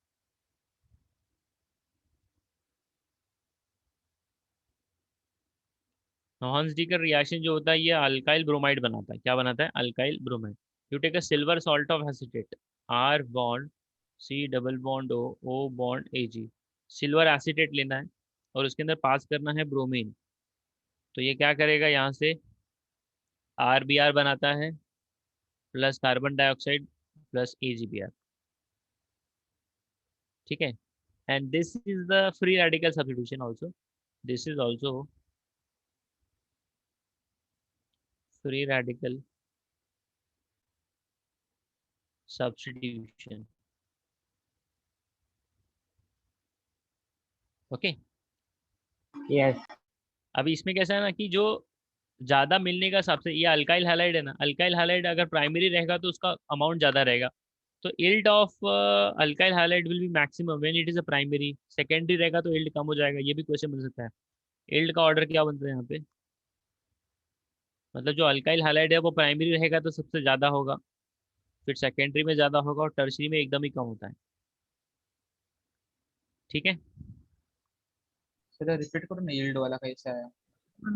हंस डीकर रिएक्शन जो होता है, ये अल्काइल ब्रोमाइड बनाता है। क्या बनाता है? Alkyl bromide. You take a silver salt of acetate, R bond C double bond O bond Ag। Silver acetate लेना है और उसके अंदर पास करना है ब्रोमीन। तो ये क्या करेगा, यहाँ से RBr बनाता है, plus carbon dioxide plus AgBr। ठीक है। And this is the free radical substitution also. This is also free radical substitution. Okay. Yes. अब इसमें कैसा है ना, कि जो ज्यादा मिलने का सबसे, ये अल्काइल हैलाइड है ना, अल्काइल हैलाइड अगर प्राइमरी रहेगा तो उसका अमाउंट ज्यादा रहेगा। तो yield of alkyl halide will be maximum when it is a primary. Secondary रहेगा तो इल्ड कम हो जाएगा। ये भी क्वेश्चन बन सकता है। इल्ड का ऑर्डर क्या बनता है यहाँ पे? मतलब जो अल्काइल हैलाइड है वो प्राइमरी रहेगा तो सबसे ज्यादा होगा, फिर सेकेंडरी में ज्यादा होगा और टर्शरी में एकदम ही कम होता है। ठीक है। सर रिपीट करो ना, यील्ड वाला कैसा है?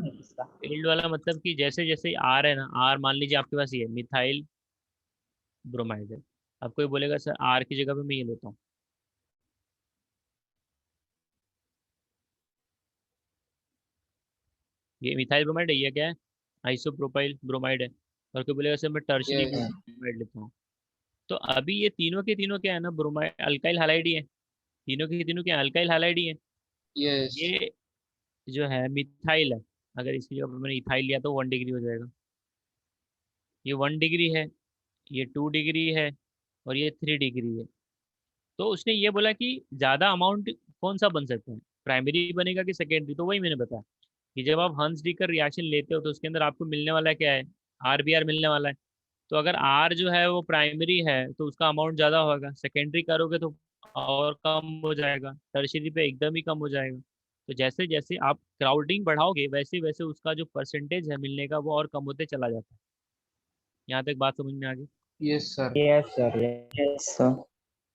इसका इल्ड वाला मतलब कि जैसे जैसे आर है ना, आर मान लीजिए आपके पास ये मिथाइल ब्रोमाइड है। अब कोई बोलेगा सर आर की जगह पे मैं ये लेता हूँ, ये मिथाइल ब्रोमाइड है, ये क्या है? आइसोप्रोपाइल ब्रोमाइड है। और कोई बोलेगा सर मैं टर्शरी यस। ब्रोमाइड लेता हूँ। तो अभी ये तीनों के तीनों क्या है ना, ब्रोमाइड अल्काइल हैलाइड ही है। तीनों के तीनों क्या अल्काइल हैलाइड ही है। यस। ये जो है मिथाइल है, अगर इसकी जगह पे मैंने इथाइल लिया तो 1 डिग्री हो जाएगा। ये 1 डिग्री है, ये 2 डिग्री है, और ये 3 डिग्री है। तो उसने ये बोला कि ज़्यादा अमाउंट कौन सा बन सकता है, प्राइमरी बनेगा कि सेकेंडरी? तो वही मैंने बताया कि जब आप हंस डीकर रिएक्शन लेते हो तो उसके अंदर आपको मिलने वाला क्या है? RBr मिलने वाला है। तो अगर R जो है वो प्राइमरी है तो उसका अमाउंट ज़्यादा होगा, सेकेंडरी करोगे तो और कम हो जाएगा, टर्शरी पे एकदम ही कम हो जाएगा। तो जैसे जैसे आप क्राउडिंग बढ़ाओगे वैसे वैसे उसका जो परसेंटेज है मिलने का वो और कम होते चला जाता है। यहाँ तक बात समझ में आ गई? Yes sir. Yes sir. Yes sir.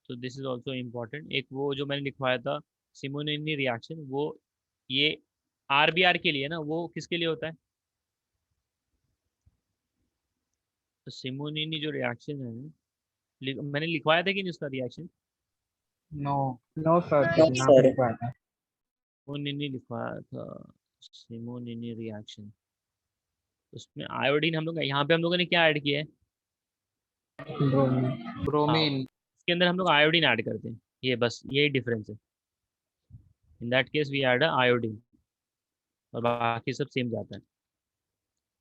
तो दिस इज ऑल्सो इम्पोर्टेंट। एक वो जो मैंने लिखवाया था सिमोनिनी रिएक्शन, वो ये RBr के लिए ना, वो किसके लिए होता है? तो सिमोनिनी जो रिएक्शन है, मैंने लिखवाया था कि नहीं उसका reaction? No. No sir. No, यहाँ पे लिखवा था। सिमोनिनी लिखवाया था, सिमोनिनी रिएक्शन। उसमें आयोडीन हम लोग, यहाँ पे हम लोगों ने क्या ऐड किया है? ब्रोमीन। हाँ, ब्रोमीन। इसके अंदर हम लोग आयोडीन ऐड करते हैं। ये बस यही डिफरेंस है। In that case we add iodine. और बाकी सब सेम जाता है।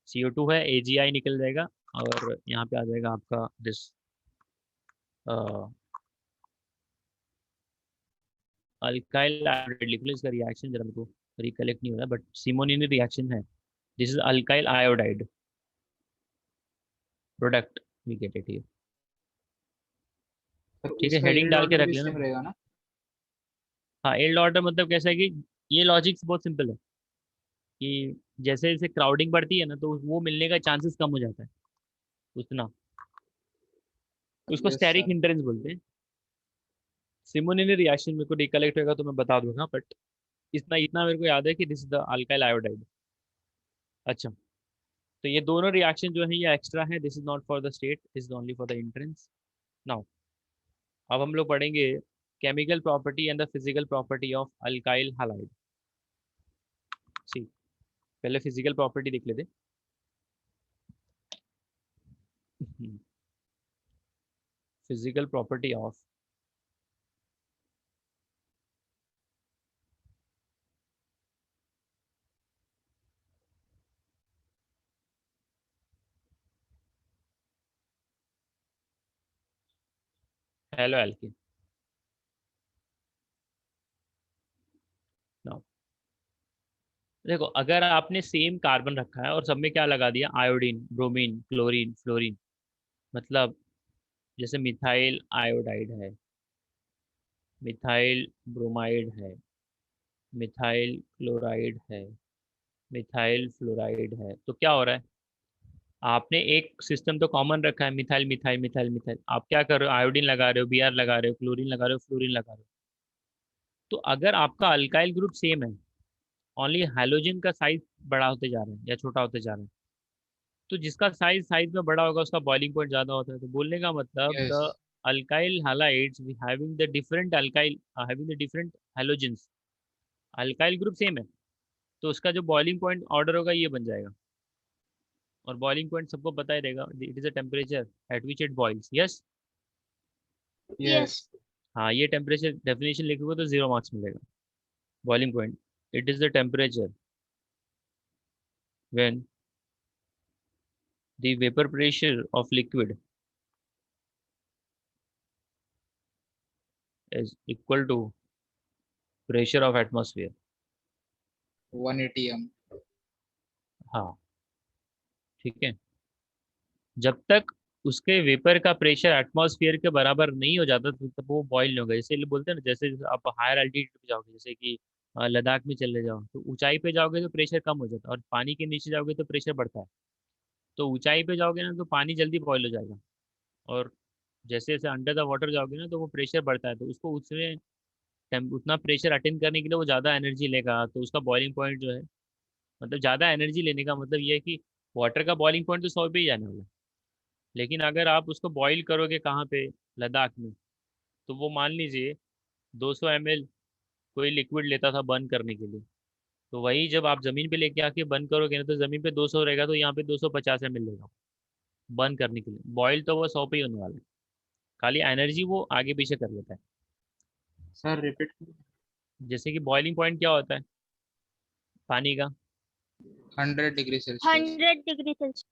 CO2 है, AgI निकल जाएगा और यहाँ पे आ जाएगा आपका दिस अल्काइल आयोडाइड। लिख लो इसका रिएक्शन, जरा मेरे को रिकलेक्ट नहीं हो रहा बट सिमोनियन रिएक्शन है। This is alkyl iodide product, we get it here. Sir ठीक है, उसका हेडिंग यील्ड डाल के ऑर्डर रख भी लेना। सेम रहेगा ना? हाँ, एल्ड ऑर्डर मतलब कैसा है कि ये लॉजिक बहुत सिंपल है कि जैसे जैसे क्राउडिंग बढ़ती है ना तो वो मिलने का चांसेस कम हो जाता है उतना। उसको यस स्टेरिक सर। हिंड्रेंस बोलते हैं। सिमोनियन रिएक्शन मेरे को रिकलेक्ट होगा तो मैं बता दूंगा, बट इतना इतना मेरे को याद है कि this is the alkyl iodide. अच्छा, तो ये दोनों रिएक्शन जो है ये एक्स्ट्रा है, this is not for the state, this is only for the entrance. Now अब हम लोग पढ़ेंगे chemical property and the physical property of alkyl halide. See, पहले फिजिकल प्रॉपर्टी देख लेते। Physical property of haloalkane. Now देखो, अगर आपने सेम कार्बन रखा है और सब में क्या लगा दिया, आयोडीन, ब्रोमीन, क्लोरीन, फ्लोरीन, मतलब जैसे मिथाइल आयोडाइड है, मिथाइल ब्रोमाइड है, मिथाइल क्लोराइड है, मिथाइल फ्लोराइड है, तो क्या हो रहा है, आपने एक सिस्टम तो कॉमन रखा है, मिथाइल मिथाइल मिथाइल मिथाइल। आप क्या कर रहे हो, आयोडीन लगा रहे हो, Br लगा रहे हो, क्लोरीन लगा रहे हो, फ्लोरीन लगा रहे हो। तो अगर आपका अल्काइल ग्रुप सेम है, ओनली हाइड्रोजन का साइज बड़ा होते जा रहा है या छोटा होते जा रहा है, तो जिसका साइज साइज में बड़ा होगा उसका बॉइलिंग पॉइंट ज्यादा होता है। तो बोलने का मतलब yes. The alkyl halides having the different alkyl having the different halogens, alkyl group same है तो उसका जो बॉइलिंग पॉइंट ऑर्डर होगा ये बन जाएगा। और बॉइलिंग पॉइंट सबको पता ही रहेगा, it is a temperature at which it boils. Yes, yes. Yes. हाँ, ये टेम्परेचर डेफिनेशन लिखोगे तो 0 मार्क्स मिलेगा। Boiling point, it is the temperature when the vapour pressure of liquid is equal to pressure of atmosphere. 180 m। हाँ, ठीक है। जब तक उसके वेपर का प्रेशर एटमॉस्फेयर के बराबर नहीं हो जाता तो तब वो बॉईल नहीं होगा। जैसे बोलते हैं ना, जैसे आप हायर एल्टीट्यूड पे जाओगे, जैसे कि लद्दाख में चले जाओ, तो ऊंचाई पे जाओगे तो प्रेशर कम हो जाता है और पानी के नीचे जाओगे तो प्रेशर बढ़ता है। तो ऊंचाई पे जाओगे ना तो पानी जल्दी बॉईल हो जाएगा, और जैसे जैसे अंडर द वाटर जाओगे ना तो वो प्रेशर बढ़ता है, तो उसको उसमें उतना प्रेशर अटेंड करने के लिए वो ज़्यादा एनर्जी लेगा, तो उसका बॉइलिंग पॉइंट जो है, मतलब ज़्यादा एनर्जी लेने का मतलब ये है कि वाटर का बॉइलिंग पॉइंट तो 100 पे ही जाने वाला है। लेकिन अगर आप उसको बॉईल करोगे कहाँ पे, लद्दाख में, तो वो मान लीजिए 200 ml कोई लिक्विड लेता था बर्न करने के लिए, तो वही जब आप ज़मीन पे लेके आके बर्न करोगे ना तो ज़मीन पे 200 रहेगा, तो यहाँ पे 250 ml लेगा बर्न करने के लिए। बॉईल तो वो 100 पे ही होने वाला है, खाली एनर्जी वो आगे पीछे कर लेता है। Sir repeat. जैसे कि बॉइलिंग पॉइंट क्या होता है पानी का, 100 डिग्री सेल्सियस। 100 degree Celsius.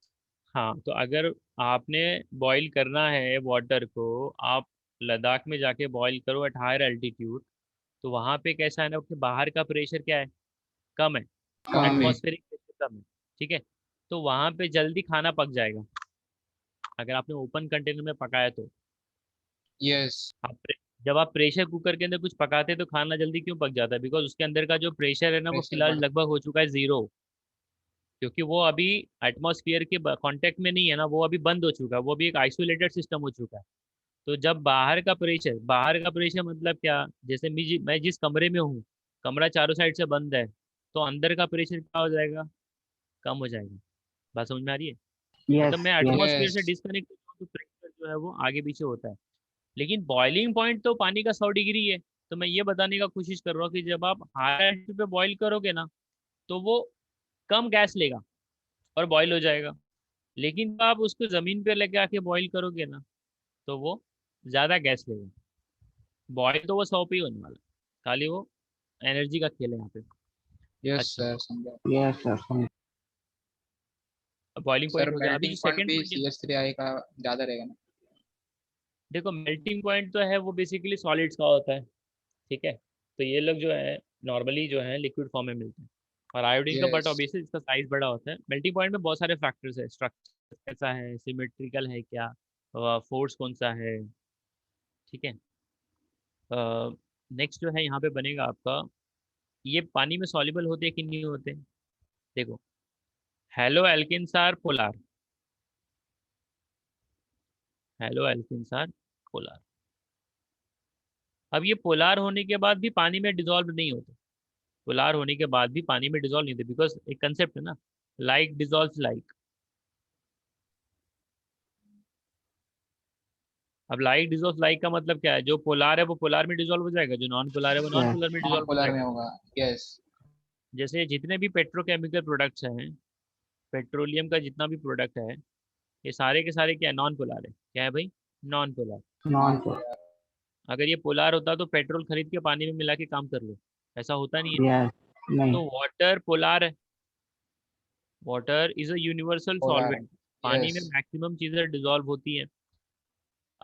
हाँ, तो अगर आपने बॉईल करना है वाटर को, आप लद्दाख में जाके बॉईल करो एट हायर एल्टीट्यूड, तो वहाँ पे कैसा है ना कि बाहर का प्रेशर क्या है, कम है, कम है। एटमॉस्फेरिक प्रेशर कम है। ठीक है, तो वहाँ पे जल्दी खाना पक जाएगा अगर आपने ओपन कंटेनर में पकाया तो। यस। जब आप प्रेशर कुकर के अंदर कुछ पकाते हैं तो खाना जल्दी क्यों पक जाता है, बिकॉज उसके अंदर का जो प्रेशर है ना वो प्रेशर फिलहाल बढ़। लगभग हो चुका है 0, क्योंकि वो अभी एटमॉस्फेयर के कांटेक्ट में नहीं है ना, वो अभी बंद हो चुका है, वो अभी एक आइसोलेटेड सिस्टम हो चुका है। तो जब बाहर का प्रेशर मतलब क्या, जैसे मैं जिस कमरे में हूँ, कमरा चारों साइड से बंद है, तो अंदर का प्रेशर क्या हो जाएगा, कम हो जाएगा। बात समझ में आ रही है? मतलब मैं Yes, yes. एटमॉस्फेयर से यस। डिस्कनेक्ट हूँ तो प्रेशर जो है वो आगे पीछे होता है। लेकिन बॉइलिंग पॉइंट तो पानी का 100 डिग्री है। तो मैं ये बताने का कोशिश कर रहा हूँ कि जब आप हायर एल्टीट्यूड पे बॉईल करोगे ना तो वो कम गैस लेगा और बॉईल हो जाएगा। लेकिन जब आप उसको ज़मीन पे लेके आके बॉईल करोगे ना तो वो ज़्यादा गैस लेगा। बॉयल तो वो 100 पे ही होने वाला है, खाली वो एनर्जी का खेल है यहाँ पे। यस अच्छा, सर समझा। Yes, sir. Boiling sir point हो गया। अभी जो मेल्टिंग पॉइंट सेकंड भी पॉइंट, CH3I का ज्यादा रहेगा ना? देखो मेल्टिंग पॉइंट तो है वो बेसिकली सॉलिड्स का होता है, ठीक है। तो ये लोग जो है नॉर्मली जो है लिक्विड फॉर्म में मिलते हैं, और आयोडीन का बट यस। ऑब्वियसली इसका साइज बड़ा होता है। मेल्टिंग पॉइंट में बहुत सारे फैक्टर्स है, स्ट्रक्चर कैसा है, सिमेट्रिकल है क्या, फोर्स कौन सा है, ठीक है। नेक्स्ट जो है यहाँ पे बनेगा आपका, ये पानी में सॉल्युबल होते हैं कि नहीं होते। देखो haloalkanes are polar, haloalkanes are polar. अब ये पोलार होने के बाद भी पानी में डिसॉल्व नहीं होते, पोलार होने के बाद भी पानी में डिसॉल्व नहीं होते, बिकॉज एक कंसेप्ट है ना, लाइक डिसॉल्व लाइक। अब लाइक डिसॉल्व लाइक का मतलब क्या है, जो पोलार है वो पोलार में डिसॉल्व हो जाएगा, जो नॉन पोलार है वो नॉन Yes. पोलार में नॉन डिसॉल्व हो पोलर में जाएगा। होगा। यस। जैसे जितने भी पेट्रोकेमिकल प्रोडक्ट्स हैं, पेट्रोलियम का जितना भी प्रोडक्ट है, ये सारे के सारे क्या है, नॉन पोलार है। क्या है भाई, non polar. Non Non-polar. Polar. अगर ये पोलार होता तो पेट्रोल खरीद के पानी में मिला के काम कर लो, ऐसा होता नहीं है। Yes. तो नहीं. वाटर पोलार है, water is a universal polar है। सॉल्वेंट, पानी में यस। मैक्सिमम चीजें डिसॉल्व होती हैं।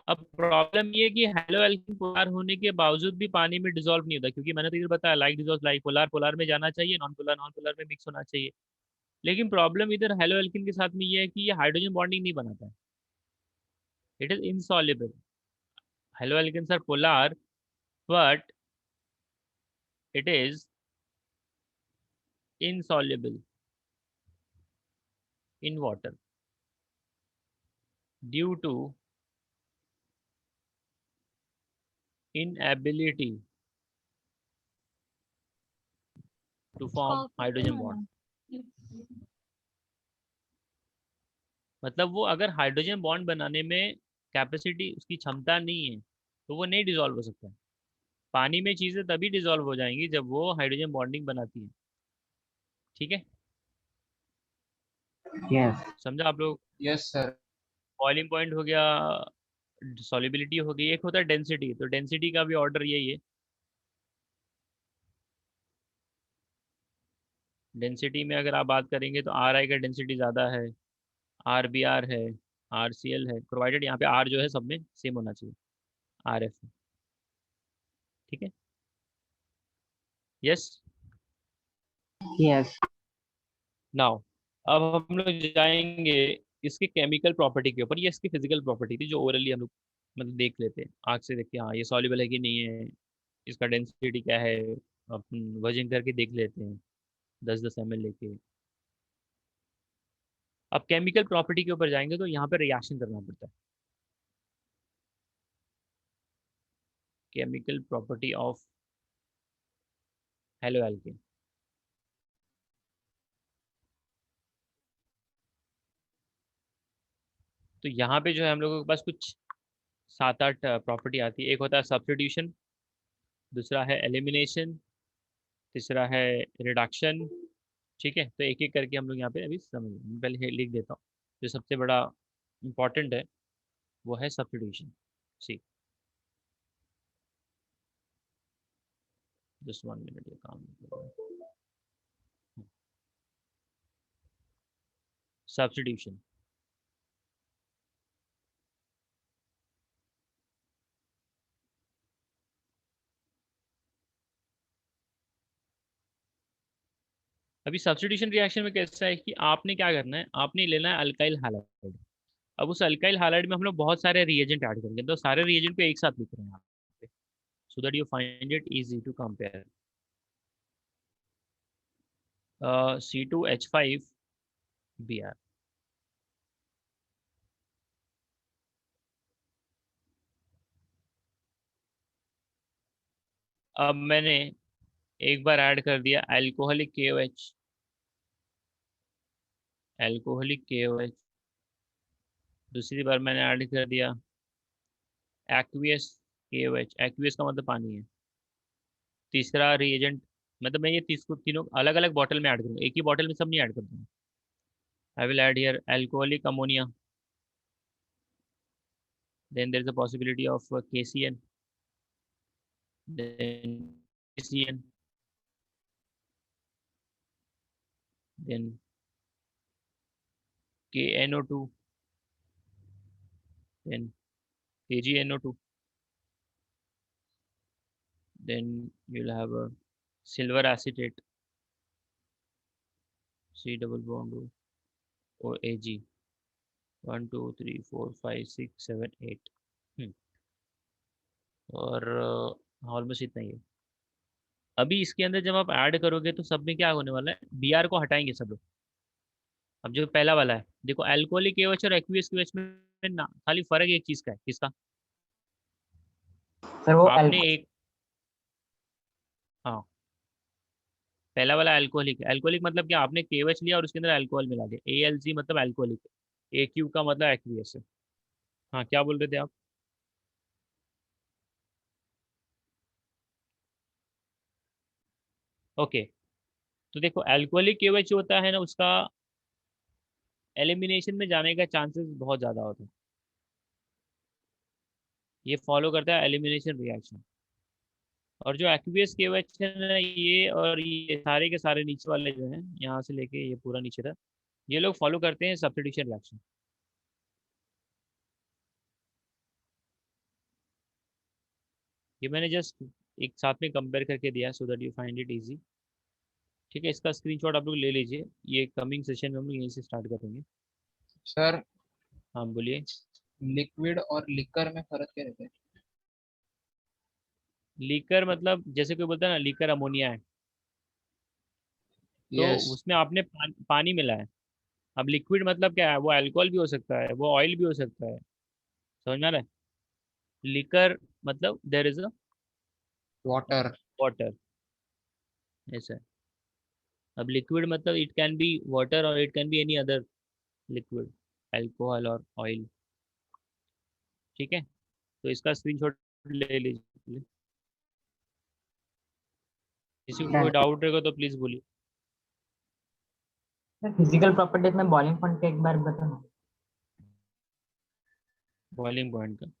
अब प्रॉब्लम ये है कि हेलो एल्किन पोलार होने के बावजूद भी पानी में डिसॉल्व नहीं होता, क्योंकि मैंने तो ये बताया like dissolve like, polar polar में जाना चाहिए, नॉन पोलार में मिक्स होना चाहिए। लेकिन प्रॉब्लम इधर हेलो एल्किन के साथ में ये है कि ये हाइड्रोजन बॉन्डिंग नहीं बनाता है, it is insoluble. Haloalkanes are polar but it is insoluble in water due to inability to form hydrogen bond। मतलब वो अगर हाइड्रोजन बॉन्ड बनाने में कैपेसिटी, उसकी क्षमता नहीं है, तो वो नहीं डिसॉल्व हो सकता है। पानी में चीज़ें तभी डिसॉल्व हो जाएंगी जब वो हाइड्रोजन बॉन्डिंग बनाती है, ठीक है। Yes. समझा आप लोग। Yes sir. बॉइलिंग पॉइंट हो गया, सॉल्युबिलिटी हो गई, एक होता है डेंसिटी। तो डेंसिटी का भी ऑर्डर यही है। डेंसिटी में अगर आप बात करेंगे तो आर आई का डेंसिटी ज़्यादा है, आर बी आर है, आर सी एल है, प्रोवाइडेड यहाँ पे आर जो है सब में सेम होना चाहिए, आर एफ, ठीक है। यस। Yes. नाउ अब हम लोग जाएंगे इसके केमिकल प्रॉपर्टी के ऊपर। ये इसकी फिजिकल प्रॉपर्टी थी जो ओरली हम लोग मतलब देख लेते हैं, आँख से देख के, हाँ ये सॉल्युबल है कि नहीं है, इसका डेंसिटी क्या है, अपन वजन करके देख लेते हैं 10-10 ml लेके। अब केमिकल प्रॉपर्टी के ऊपर जाएंगे तो यहाँ पे रिएक्शन करना पड़ता है। Chemical property of halo alkane. तो यहाँ पे जो है हम लोगों के पास कुछ 7-8 प्रॉपर्टी आती है। एक होता है सब्स्टिट्यूशन, दूसरा है एलिमिनेशन, तीसरा है रिडक्शन, ठीक है। तो एक एक करके हम लोग यहाँ पे अभी समझ, पहले लिख देता हूँ। जो सबसे बड़ा इम्पॉर्टेंट है वो है सब्स्टिट्यूशन। सी, जस्ट 1 मिनट, ये काम सब्स्टिट्यूशन। अभी सब्स्टिट्यूशन रिएक्शन में कैसा है कि आपने क्या करना है, आपने लेना है अल्काइल हैलाइड। अब उस अल्काइल हैलाइड में हम लोग बहुत सारे रिएजेंट ऐड करेंगे, तो सारे रिएजेंट को एक साथ लिख रहे हैं यहाँ पे, so that you find it easy to compare. C2H5Br। अब मैंने एक बार ऐड कर दिया अल्कोहलिक KOH, अल्कोहलिक KOH। दूसरी बार मैंने ऐड कर दिया एक्वियस KOH, एक्वियस का मतलब पानी है। तीसरा रिएजेंट, मतलब मैं ये तीनों अलग अलग बॉटल में ऐड करूँगा, एक ही बॉटल में सब नहीं ऐड कर दूँगा। I will add here alcoholic ammonia, then there is a possibility of KCN, then KCN, then KNO2, then KgNO2, then you'll have a silver acetate, C double bond O AG, 1 2 3 4 5 6 7 8, और almost इतना ही है। अभी इसके अंदर जब आप add करोगे तो सब में क्या होने वाला है, Br को हटाएंगे सब लोग। अब जो पहला वाला है देखो, अल्कोहलिक KOH और एक्वियस KOH में ना खाली फर्क एक चीज का है, किसका? सर वो आपने एक, हाँ पहला वाला अल्कोहलिक है। अल्कोहलिक मतलब क्या, आपने KOH लिया और उसके अंदर अल्कोहल मिला दिया। ALG मतलब अल्कोहलिक है, AQ का मतलब एक्वियस है। हाँ क्या बोल रहे थे आप? ओके, तो देखो अल्कोहलिक KOH जो होता है ना, उसका एलिमिनेशन में जाने का चांसेस बहुत ज़्यादा होता है। ये फॉलो करता है एलिमिनेशन रिएक्शन। और जो एक्वियस KOH है ना, ये और ये सारे के सारे नीचे वाले जो हैं, यहाँ से लेके ये पूरा नीचे तक, ये लोग फॉलो करते हैं सब्स्टिट्यूशन रिएक्शन। ये मैंने जस्ट एक साथ में कंपेयर करके दिया सो that you find it easy. ठीक है, इसका स्क्रीनशॉट आप लोग ले लीजिए। ये कमिंग सेशन में हम लोग यहीं से स्टार्ट करेंगे। सर हाँ बोलिए। लिक्विड और लिकर में फर्क क्या रहता है? लीकर मतलब जैसे कोई बोलता है ना लीकर अमोनिया है, तो यस। उसमें आपने पानी मिला है। अब लिक्विड मतलब क्या है, वो अल्कोहल भी हो सकता है, वो ऑयल भी हो सकता है। समझ में आ रहा है? लिकर मतलब there is a water. Water, ऐसा है। अब लिक्विड मतलब इट कैन बी वाटर और it can be any other liquid, alcohol और ऑयल। ठीक है, तो इसका स्क्रीनशॉट ले लीजिए। किसी को कोई डाउट रहेगा तो प्लीज बोलिए। फिजिकल प्रॉपर्टीज में बॉइलिंग पॉइंट का एक बार बताना। बॉइलिंग पॉइंट का